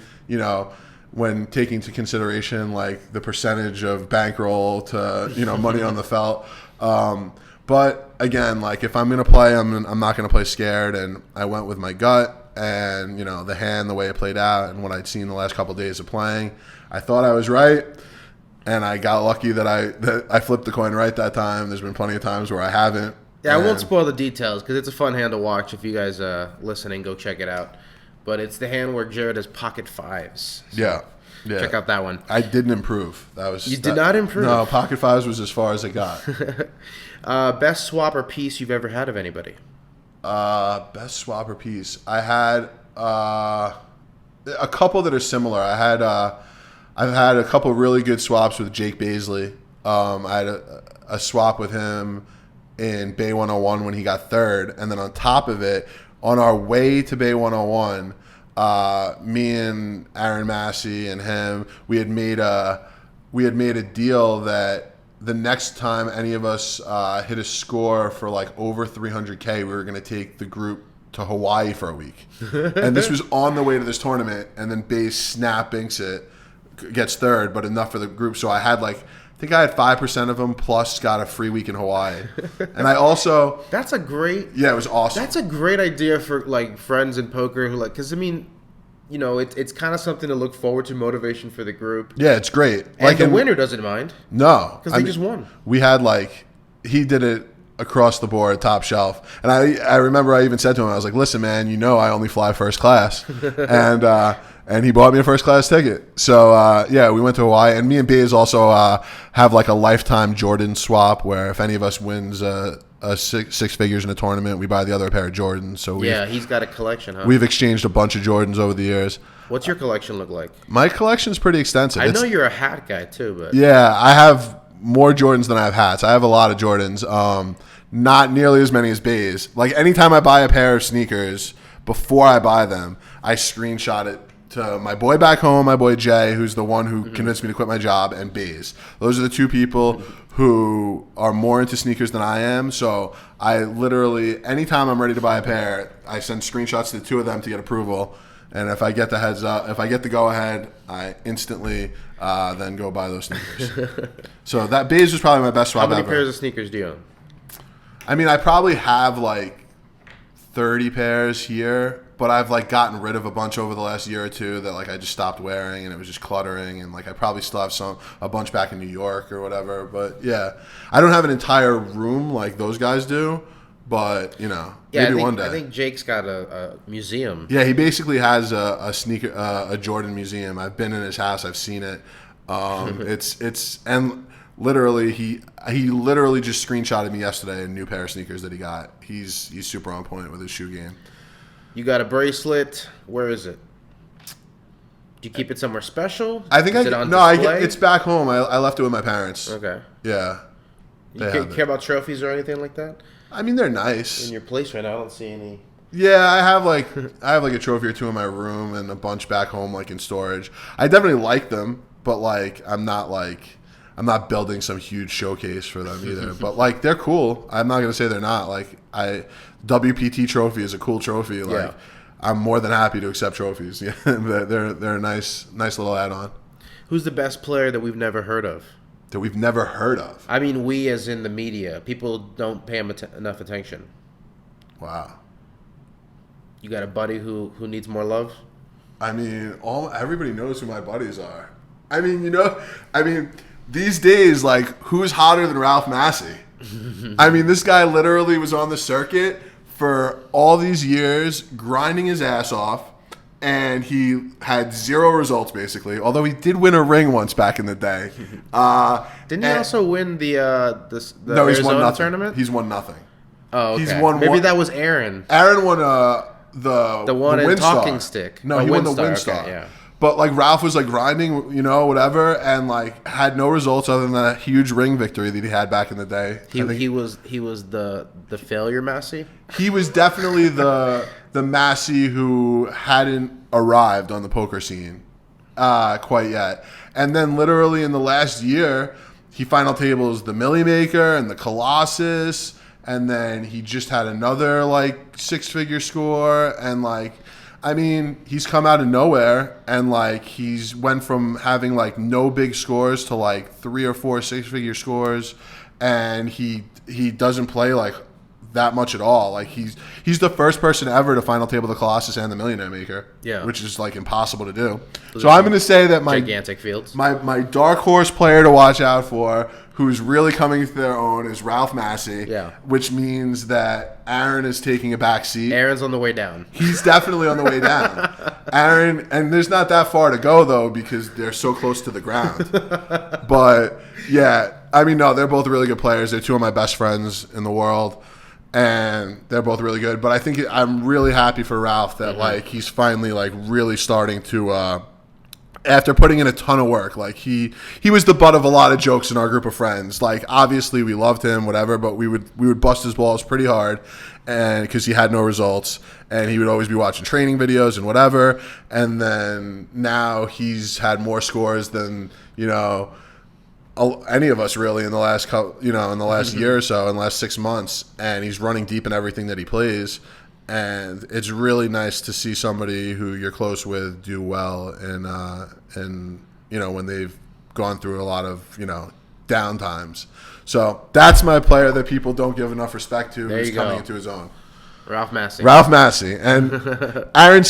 when taking into consideration like the percentage of bankroll to, money on the felt. But again, like if I'm gonna play, I'm not gonna play scared, and I went with my gut and the hand, the way it played out, and what I'd seen the last couple of days of playing. I thought I was right, and I got lucky that I flipped the coin right that time. There's been plenty of times where I haven't.
Yeah, I won't spoil the details because it's a fun hand to watch. If you guys listening, go check it out. But it's the hand where Jared has pocket fives. So
yeah.
Check out that one.
I didn't improve.
Did not improve?
No, pocket fives was as far as it got.
Best swap or piece you've ever had of anybody?
Best swap or piece. I had a couple that are similar. I've had a couple really good swaps with Jake Baisley. I had a swap with him in Bay 101 when he got third, and then on top of it, on our way to Bay 101, me and Aaron Massey and him, we had made a deal that the next time any of us hit a score for like over 300K, we were going to take the group to Hawaii for a week. And this was on the way to this tournament, and then Bay's snap binks it, gets third, but enough for the group. So I had I think I had 5% of them plus got a free week in Hawaii. And I also...
That's a great...
Yeah, it was awesome.
That's a great idea for like friends in poker who because I mean, it's kind of something to look forward to, motivation for the group.
Yeah, it's great.
And the winner doesn't mind.
No.
Because they just won.
We had he did it across the board, top shelf. And I remember I even said to him, I was like, listen, man, I only fly first class. And he bought me a first class ticket. So, we went to Hawaii. And me and Baze also have like a lifetime Jordan swap where if any of us wins six figures in a tournament, we buy the other pair of Jordans. So
he's got a collection, huh?
We've exchanged a bunch of Jordans over the years.
What's your collection look like?
My collection's pretty extensive.
I know you're a hat guy too, but...
Yeah, I have more Jordans than I have hats. I have a lot of Jordans. Not nearly as many as Baze. Like anytime I buy a pair of sneakers, before I buy them, I screenshot it to my boy back home, my boy Jay, who's the one who convinced me to quit my job, and Baze. Those are the two people who are more into sneakers than I am. So I literally, anytime I'm ready to buy a pair, I send screenshots to the two of them to get approval. And if I get the heads up, if I get the go ahead, I instantly then go buy those sneakers. So that Bays was probably my best swap ever.
How many pairs of sneakers do you own?
I mean, I probably have like 30 pairs here, but I've like gotten rid of a bunch over the last year or two that like I just stopped wearing and it was just cluttering, and like I probably still have a bunch back in New York or whatever. But yeah, I don't have an entire room like those guys do, but you know, maybe one day.
I think Jake's got a museum.
Yeah, he basically has a sneaker, a Jordan museum. I've been in his house. I've seen it. It's and literally he literally just screenshotted me yesterday a new pair of sneakers that he got. He's super on point with his shoe game.
You got a bracelet. Where is it? Do you keep it somewhere special?
I think it's back home. I left it with my parents.
Okay.
Yeah.
You care about trophies or anything like that?
I mean, they're nice.
In your place right now, I don't see any.
Yeah, I have like a trophy or two in my room and a bunch back home like in storage. I definitely like them, but like I'm not building some huge showcase for them either. But like they're cool. I'm not gonna say they're not. Like WPT trophy is a cool trophy. Like
yeah.
I'm more than happy to accept trophies. Yeah, they're a nice little add-on.
Who's the best player that we've never heard of?
That we've never heard of?
I mean, we as in the media. People don't pay him enough attention.
Wow.
You got a buddy who needs more love?
I mean, everybody knows who my buddies are. I mean, these days, like, who's hotter than Ralph Massey? I mean, this guy literally was on the circuit for all these years, grinding his ass off, and he had zero results, basically. Although he did win a ring once back in the day.
Didn't he also win the
no, he's won
Arizona
nothing.
tournament?
He's won nothing.
Oh, okay.
He's won
Maybe that was Aaron.
Aaron won the
one in
Windstar.
Talking Stick.
No, he won the Windstar.
Okay, yeah.
But like Ralph was like grinding, you know, whatever, and like had no results other than that huge ring victory that he had back in the day.
He was the failure Massey.
He was definitely the Massey who hadn't arrived on the poker scene quite yet. And then literally in the last year, he final tables the Millie Maker and the Colossus, and then he just had another like 6-figure score, and like, I mean, he's come out of nowhere, and like he's went from having like no big scores to like 3 or 4 6-figure scores, and he doesn't play like that much at all. Like he's the first person ever to final table the Colossus and the Millionaire Maker, which is like impossible to do. So I'm going to say that my
gigantic fields,
my dark horse player to watch out for, who's really coming to their own, is Ralph Massey.
Yeah.
Which means that Aaron is taking a back seat.
Aaron's on the way down.
He's definitely on the way down. Aaron, and there's not that far to go though because they're so close to the ground. But yeah, I mean, no, they're both really good players. They're two of my best friends in the world, and they're both really good. But I think I'm really happy for Ralph that like he's finally like really starting to. After putting in a ton of work, like he was the butt of a lot of jokes in our group of friends. Like obviously we loved him, whatever, but we would bust his balls pretty hard, and because he had no results, and he would always be watching training videos and whatever. And then now he's had more scores than any of us really in the last year or so, in the last 6 months, and he's running deep in everything that he plays. And it's really nice to see somebody who you're close with do well, and when they've gone through a lot of down times. So that's my player that people don't give enough respect to, who's coming into his own.
Ralph Massey, and Aaron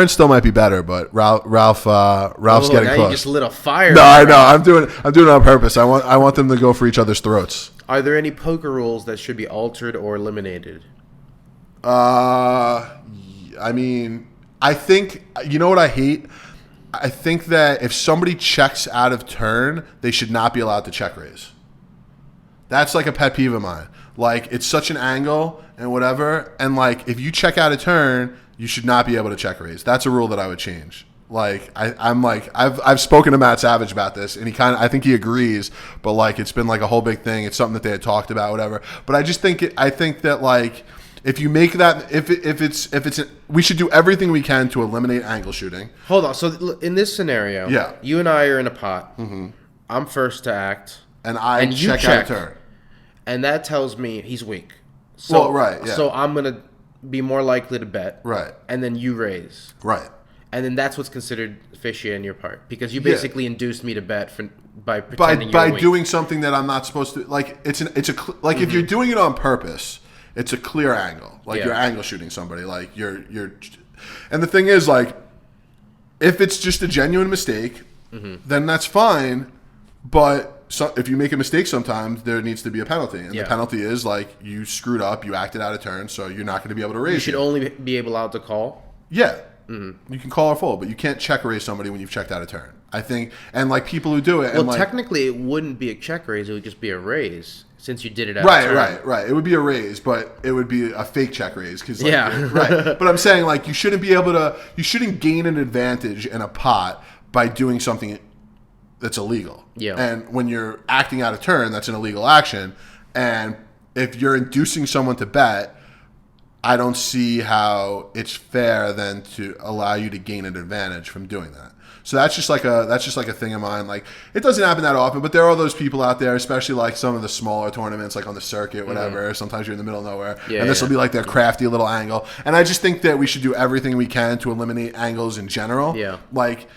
still might be better, but Ralph's getting close.
You
just lit a fire.
No, I know. I'm doing it on purpose. I want them to go for each other's throats.
Are there any poker rules that should be altered or eliminated?
I mean, I think, you know what I hate? I think that if somebody checks out of turn, they should not be allowed to check raise. That's like a pet peeve of mine. Like, it's such an angle and whatever, and like, if you check out of turn, you should not be able to check raise. That's a rule that I would change. Like, I've spoken to Matt Savage about this, and I think he agrees, but like, it's been like a whole big thing. It's something that they had talked about, whatever. But I think that like, if you make that, we should do everything we can to eliminate angle shooting.
Hold on. So in this scenario, you and I are in a pot.
Mm-hmm.
I'm first to act,
and you check out of turn,
and that tells me he's weak. So,
right. Yeah.
So I'm gonna be more likely to bet.
Right.
And then you raise.
Right.
And then that's what's considered fishy on your part because you basically induced me to bet by pretending
by
you're
doing something that I'm not supposed to. Like if you're doing it on purpose, it's a clear angle. Like you're angle shooting somebody. Like you're. And the thing is, like, if it's just a genuine mistake, then that's fine. But if you make a mistake sometimes, there needs to be a penalty. And the penalty is, like, you screwed up, you acted out of turn, so you're not going to be able to raise it.
You should only be allowed to call?
Yeah. You can call or fold, but you can't check raise somebody when you've checked out of turn. I think, and, like, people who do it.
Well,
and, like,
technically, it wouldn't be a check raise. It would just be a raise since you did it out of turn.
Right. It would be a raise, but it would be a fake check raise. Cause, like,
right.
But I'm saying, like, you shouldn't gain an advantage in a pot by doing something that's illegal.
Yeah.
And when you're acting out of turn, that's an illegal action. And if you're inducing someone to bet, I don't see how it's fair then to allow you to gain an advantage from doing that. So that's just like a thing of mine. Like, it doesn't happen that often, but there are those people out there, especially like some of the smaller tournaments, like on the circuit, whatever. Sometimes you're in the middle of nowhere, and this will be like their crafty little angle. And I just think that we should do everything we can to eliminate angles in general.
Yeah.
Like,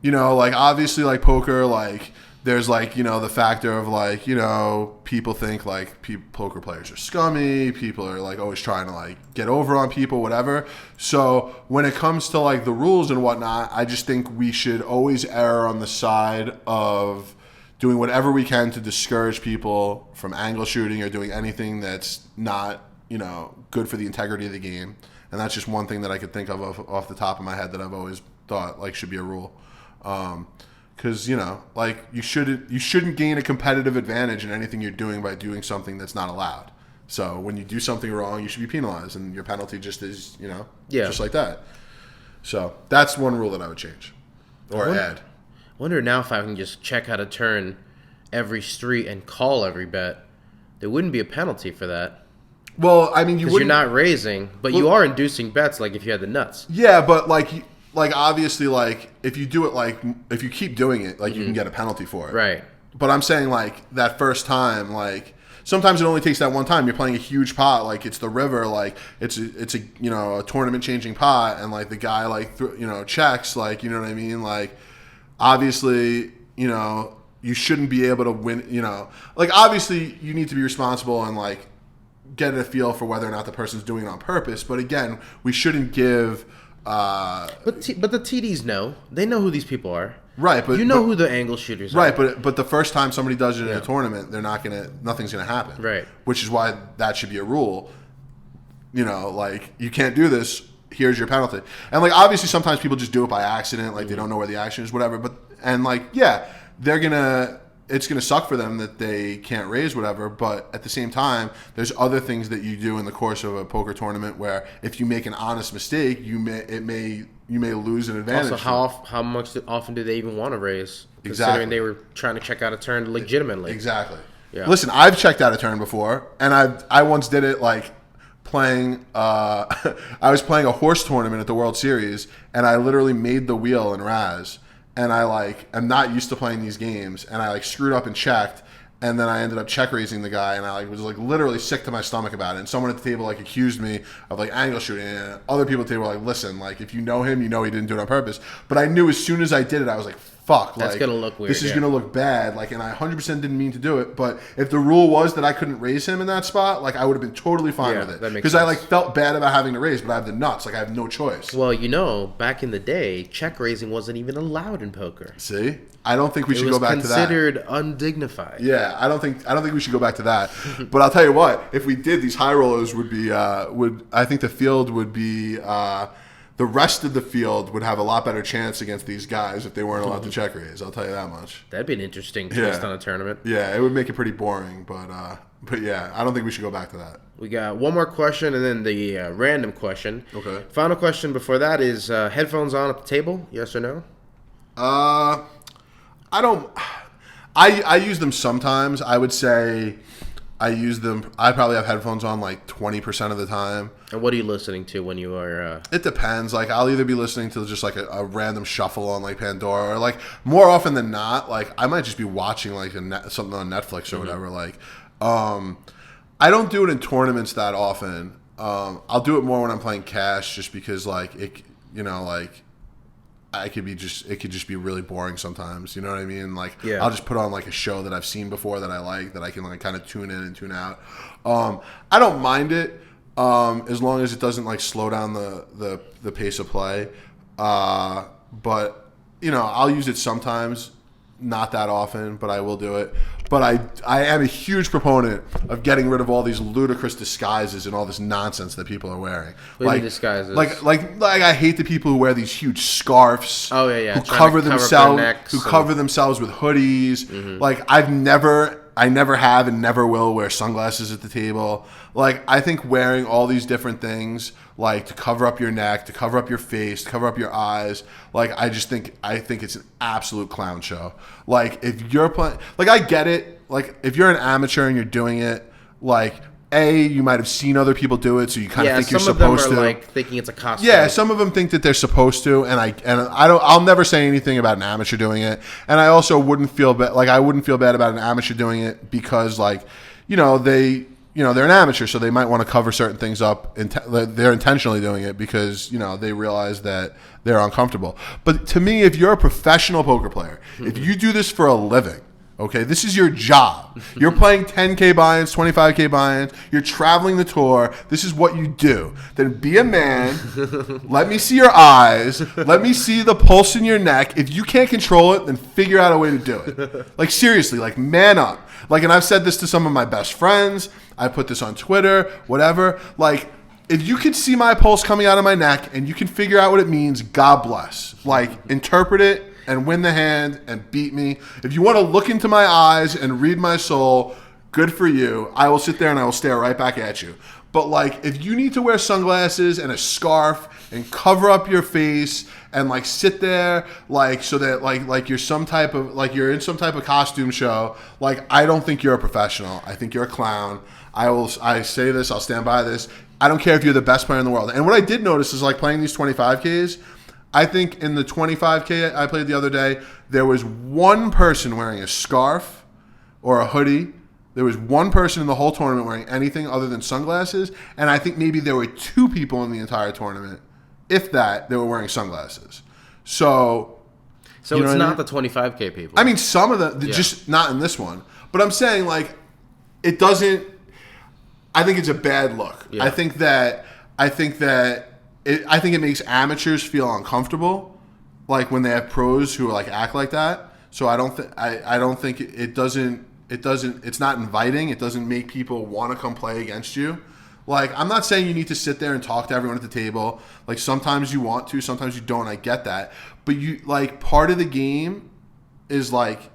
you know, like obviously like poker, like there's like, you know, the factor of like, you know, people think like poker players are scummy. People are like always trying to like get over on people, whatever. So when it comes to like the rules and whatnot, I just think we should always err on the side of doing whatever we can to discourage people from angle shooting or doing anything that's not, you know, good for the integrity of the game. And that's just one thing that I could think of off the top of my head that I've always thought like should be a rule. Because, you know, like you shouldn't gain a competitive advantage in anything you're doing by doing something that's not allowed. So when you do something wrong, you should be penalized, and your penalty just is, you know, just like that. So that's one rule that I would change or add.
I wonder now if I can just check out a turn every street and call every bet. There wouldn't be a penalty for that.
Well, I mean,
because you're not raising, but you are inducing bets. Like if you had the nuts.
Yeah, but like obviously, like if you do it, like if you keep doing it, like you can get a penalty for it.
Right.
But I'm saying like that first time, like sometimes it only takes that one time. You're playing a huge pot, like it's the river, like it's a you know a tournament changing pot, and like the guy like checks, like you know what I mean, like obviously you know you shouldn't be able to win, you know, like obviously you need to be responsible and like get a feel for whether or not the person's doing it on purpose. But again, we shouldn't give.
But the TDs know. They know who these people are.
Right, but
you know who the angle shooters are.
Right, but the first time somebody does it in a tournament, nothing's gonna happen.
Right.
Which is why that should be a rule. You know, like you can't do this. Here's your penalty. And like obviously sometimes people just do it by accident, like they don't know where the action is, whatever. But and like it's gonna suck for them that they can't raise whatever, but at the same time, there's other things that you do in the course of a poker tournament where if you make an honest mistake, you may lose an advantage.
Also, how much often do they even want to raise? Considering they were trying to check out a turn legitimately.
Exactly.
Yeah.
Listen, I've checked out a turn before, and I once did it like playing. I was playing a horse tournament at the World Series, and I literally made the wheel in Raz. And I like am not used to playing these games, and I like screwed up and checked, and then I ended up check raising the guy, and I like was like literally sick to my stomach about it. And someone at the table like accused me of like angle shooting, and other people at the table were like, listen, like if you know him, you know he didn't do it on purpose. But I knew as soon as I did it, I was like, fuck,
that's
like,
gonna look weird.
This is gonna look bad, like, and I 100% didn't mean to do it. But if the rule was that I couldn't raise him in that spot, like I would have been totally fine with it because I like felt bad about having to raise, but I have the nuts, like I have no choice.
Well, you know, back in the day, check raising wasn't even allowed in poker.
See, I don't think we should go back to that.
It was considered undignified.
Yeah, I don't think we should go back to that. But I'll tell you what, if we did, these high rollers would be I think the field would be. The rest of the field would have a lot better chance against these guys if they weren't allowed to check raise. I'll tell you that much.
That'd be an interesting twist on a tournament.
Yeah, it would make it pretty boring, but yeah, I don't think we should go back to that.
We got one more question and then the random question.
Okay.
Final question before that is headphones on at the table? Yes or no?
I don't. I use them sometimes. I would say. I use them. I probably have headphones on like 20% of the time.
And what are you listening to when you are?
It depends. Like I'll either be listening to just like a random shuffle on like Pandora, or like more often than not, like I might just be watching like something on Netflix or whatever. Like, I don't do it in tournaments that often. I'll do it more when I'm playing cash, just because like it, you know, like it could just be really boring sometimes. You know what I mean? Like,
Yeah.
I'll just put on like a show that I've seen before that I like, that I can like kind of tune in and tune out. I don't mind it as long as it doesn't like slow down the pace of play. But I'll use it sometimes, not that often, but I will do it. But I am a huge proponent of getting rid of all these ludicrous disguises and all this nonsense that people are wearing.
Like disguises.
Like I hate the people who wear these huge scarves.
Oh yeah.
Who cover themselves with hoodies.
Mm-hmm.
Like I never have and never will wear sunglasses at the table. Like I think wearing all these different things, like to cover up your neck, to cover up your face, to cover up your eyes, like I think it's an absolute clown show. Like if you're playing, like I get it. Like if you're an amateur and you're doing it, like you might have seen other people do it, so you kind of think you're supposed to.
Some of them are like thinking it's a costume.
Yeah, some of them think that they're supposed to, and I'll never say anything about an amateur doing it, and I also wouldn't feel bad. Like I wouldn't feel bad about an amateur doing it because, like, they're an amateur, so they might want to cover certain things up. They're intentionally doing it because they realize that they're uncomfortable. But to me, if you're a professional poker player, if you do this for a living. Okay, this is your job. You're playing 10K buy-ins, 25K buy-ins. You're traveling the tour. This is what you do. Then be a man. Let me see your eyes. Let me see the pulse in your neck. If you can't control it, then figure out a way to do it. Like, seriously, like, man up. Like, and I've said this to some of my best friends. I put this on Twitter, whatever. Like, if you can see my pulse coming out of my neck and you can figure out what it means, God bless. Like, interpret it. And win the hand and beat me. If you want to look into my eyes and read my soul, good for you. I will sit there and I will stare right back at you. But like, if you need to wear sunglasses and a scarf and cover up your face and like sit there like so that like you're in some type of costume show, like I don't think you're a professional. I think you're a clown. I say this. I'll stand by this. I don't care if you're the best player in the world. And what I did notice is like playing these 25Ks. I think in the 25K I played the other day, there was one person wearing a scarf or a hoodie. There was one person in the whole tournament wearing anything other than sunglasses. And I think maybe there were two people in the entire tournament, if that, they were wearing sunglasses. So
it's not the 25K people.
I mean, some of them, just not in this one. But I'm saying, like, it doesn't, I think it's a bad look.
Yeah.
I think it makes amateurs feel uncomfortable, like when they have pros who like act like that. So I don't think it's not inviting. It doesn't make people want to come play against you. Like, I'm not saying you need to sit there and talk to everyone at the table. Like, sometimes you want to, sometimes you don't. I get that. But you, like, part of the game is like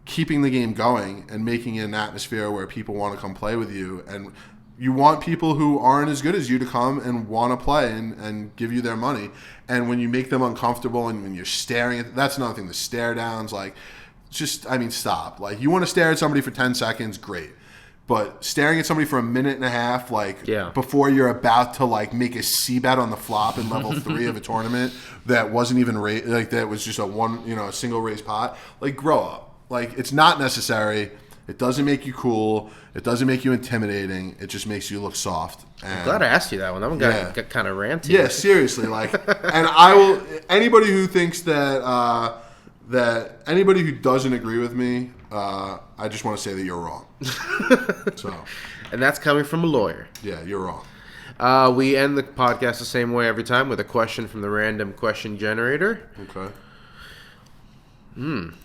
keeping the game going and making it an atmosphere where people want to come play with you. And you want people who aren't as good as you to come and want to play and give you their money. And when you make them uncomfortable and when you're staring at, that's another thing, the stare downs, like, stop. Like, you want to stare at somebody for 10 seconds, great. But staring at somebody for a minute and a half, like, before you're about to, like, make a C-bet on the flop in level 3 of a tournament that wasn't even that was just a single raise pot, like, grow up. Like, it's not necessary. It doesn't make you cool. It doesn't make you intimidating. It just makes you look soft. And
I'm glad I asked you that one. That one got kind of ranty.
Yeah, seriously. Like, and I will. Anybody who thinks that anybody who doesn't agree with me, I just want to say that you're wrong. So,
and that's coming from a lawyer.
Yeah, you're wrong.
We end the podcast the same way every time with a question from the random question generator.
Okay.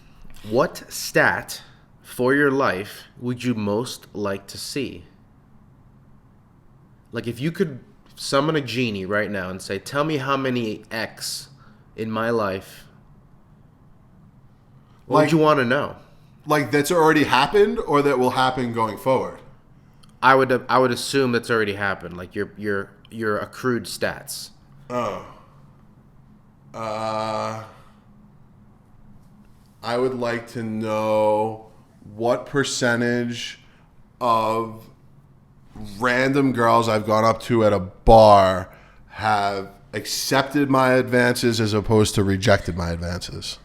What stat for your life would you most like to see? Like, if you could summon a genie right now and say, tell me how many X in my life, what would you want to know?
Like, that's already happened or that will happen going forward?
I would assume that's already happened, like your accrued stats.
I would like to know what percentage of random girls I've gone up to at a bar have accepted my advances as opposed to rejected my advances.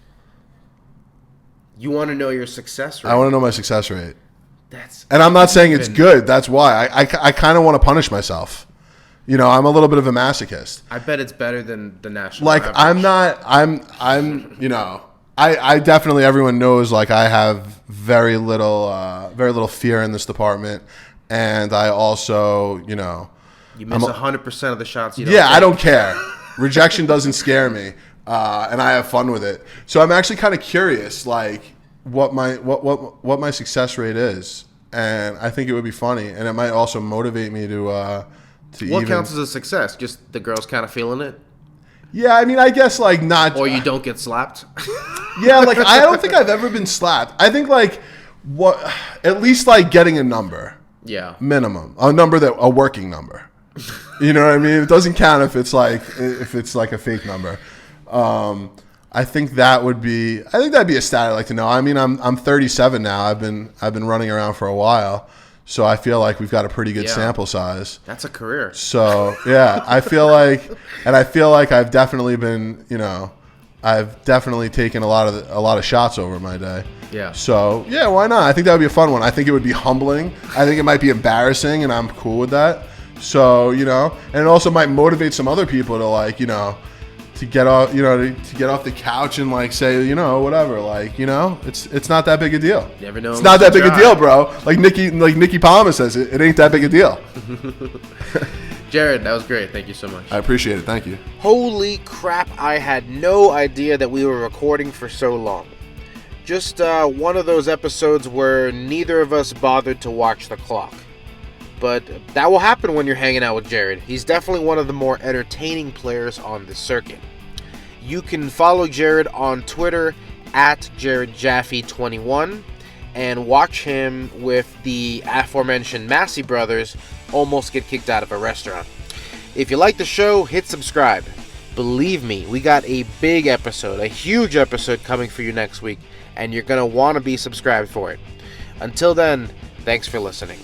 You want to know your success rate?
I want to know my success rate. And I'm not saying it's good. That's why. I kind of want to punish myself. You know, I'm a little bit of a masochist.
I bet it's better than the national
Like,
average.
I'm, you know, I definitely, everyone knows, like, I have very little fear in this department. And I also, you know.
You miss 100% of the shots you don't
Yeah,
take.
I don't care. Rejection doesn't scare me. And I have fun with it. So I'm actually kind of curious, like, what my success rate is. And I think it would be funny. And it might also motivate me to
What counts as a success? Just the girls kind of feeling it?
Yeah, I mean, I guess, like, not...
Or you don't get slapped?
Yeah, like, I don't think I've ever been slapped. I think, like, at least, like, getting a number.
Yeah.
Minimum. A working number. You know what I mean? It doesn't count if it's like a fake number. I think that'd be a stat I'd like to know. I mean, I'm 37 now. I've been running around for a while. So I feel like we've got a pretty good sample size.
That's a career.
So yeah, I feel like I've definitely been, you know, I've definitely taken a lot of shots over my day.
Yeah.
So yeah, why not? I think that would be a fun one. I think it would be humbling. I think it might be embarrassing, and I'm cool with that. So, you know, and it also might motivate some other people to, like, you know, to get off the couch and, like, say, you know, whatever, like, you know, it's not that big a deal.
Never know.
It's not that big a deal, bro. Like Nikki Palmer says, it ain't that big a deal.
Jared, that was great. Thank you so much.
I appreciate it. Thank you.
Holy crap, I had no idea that we were recording for so long. Just one of those episodes where neither of us bothered to watch the clock. But that will happen when you're hanging out with Jared. He's definitely one of the more entertaining players on the circuit. You can follow Jared on Twitter at Jared Jaffee 21 and watch him with the aforementioned Massey brothers almost get kicked out of a restaurant. If you like the show, hit subscribe. Believe me, we got a big episode, a huge episode coming for you next week, and you're going to want to be subscribed for it. Until then, thanks for listening.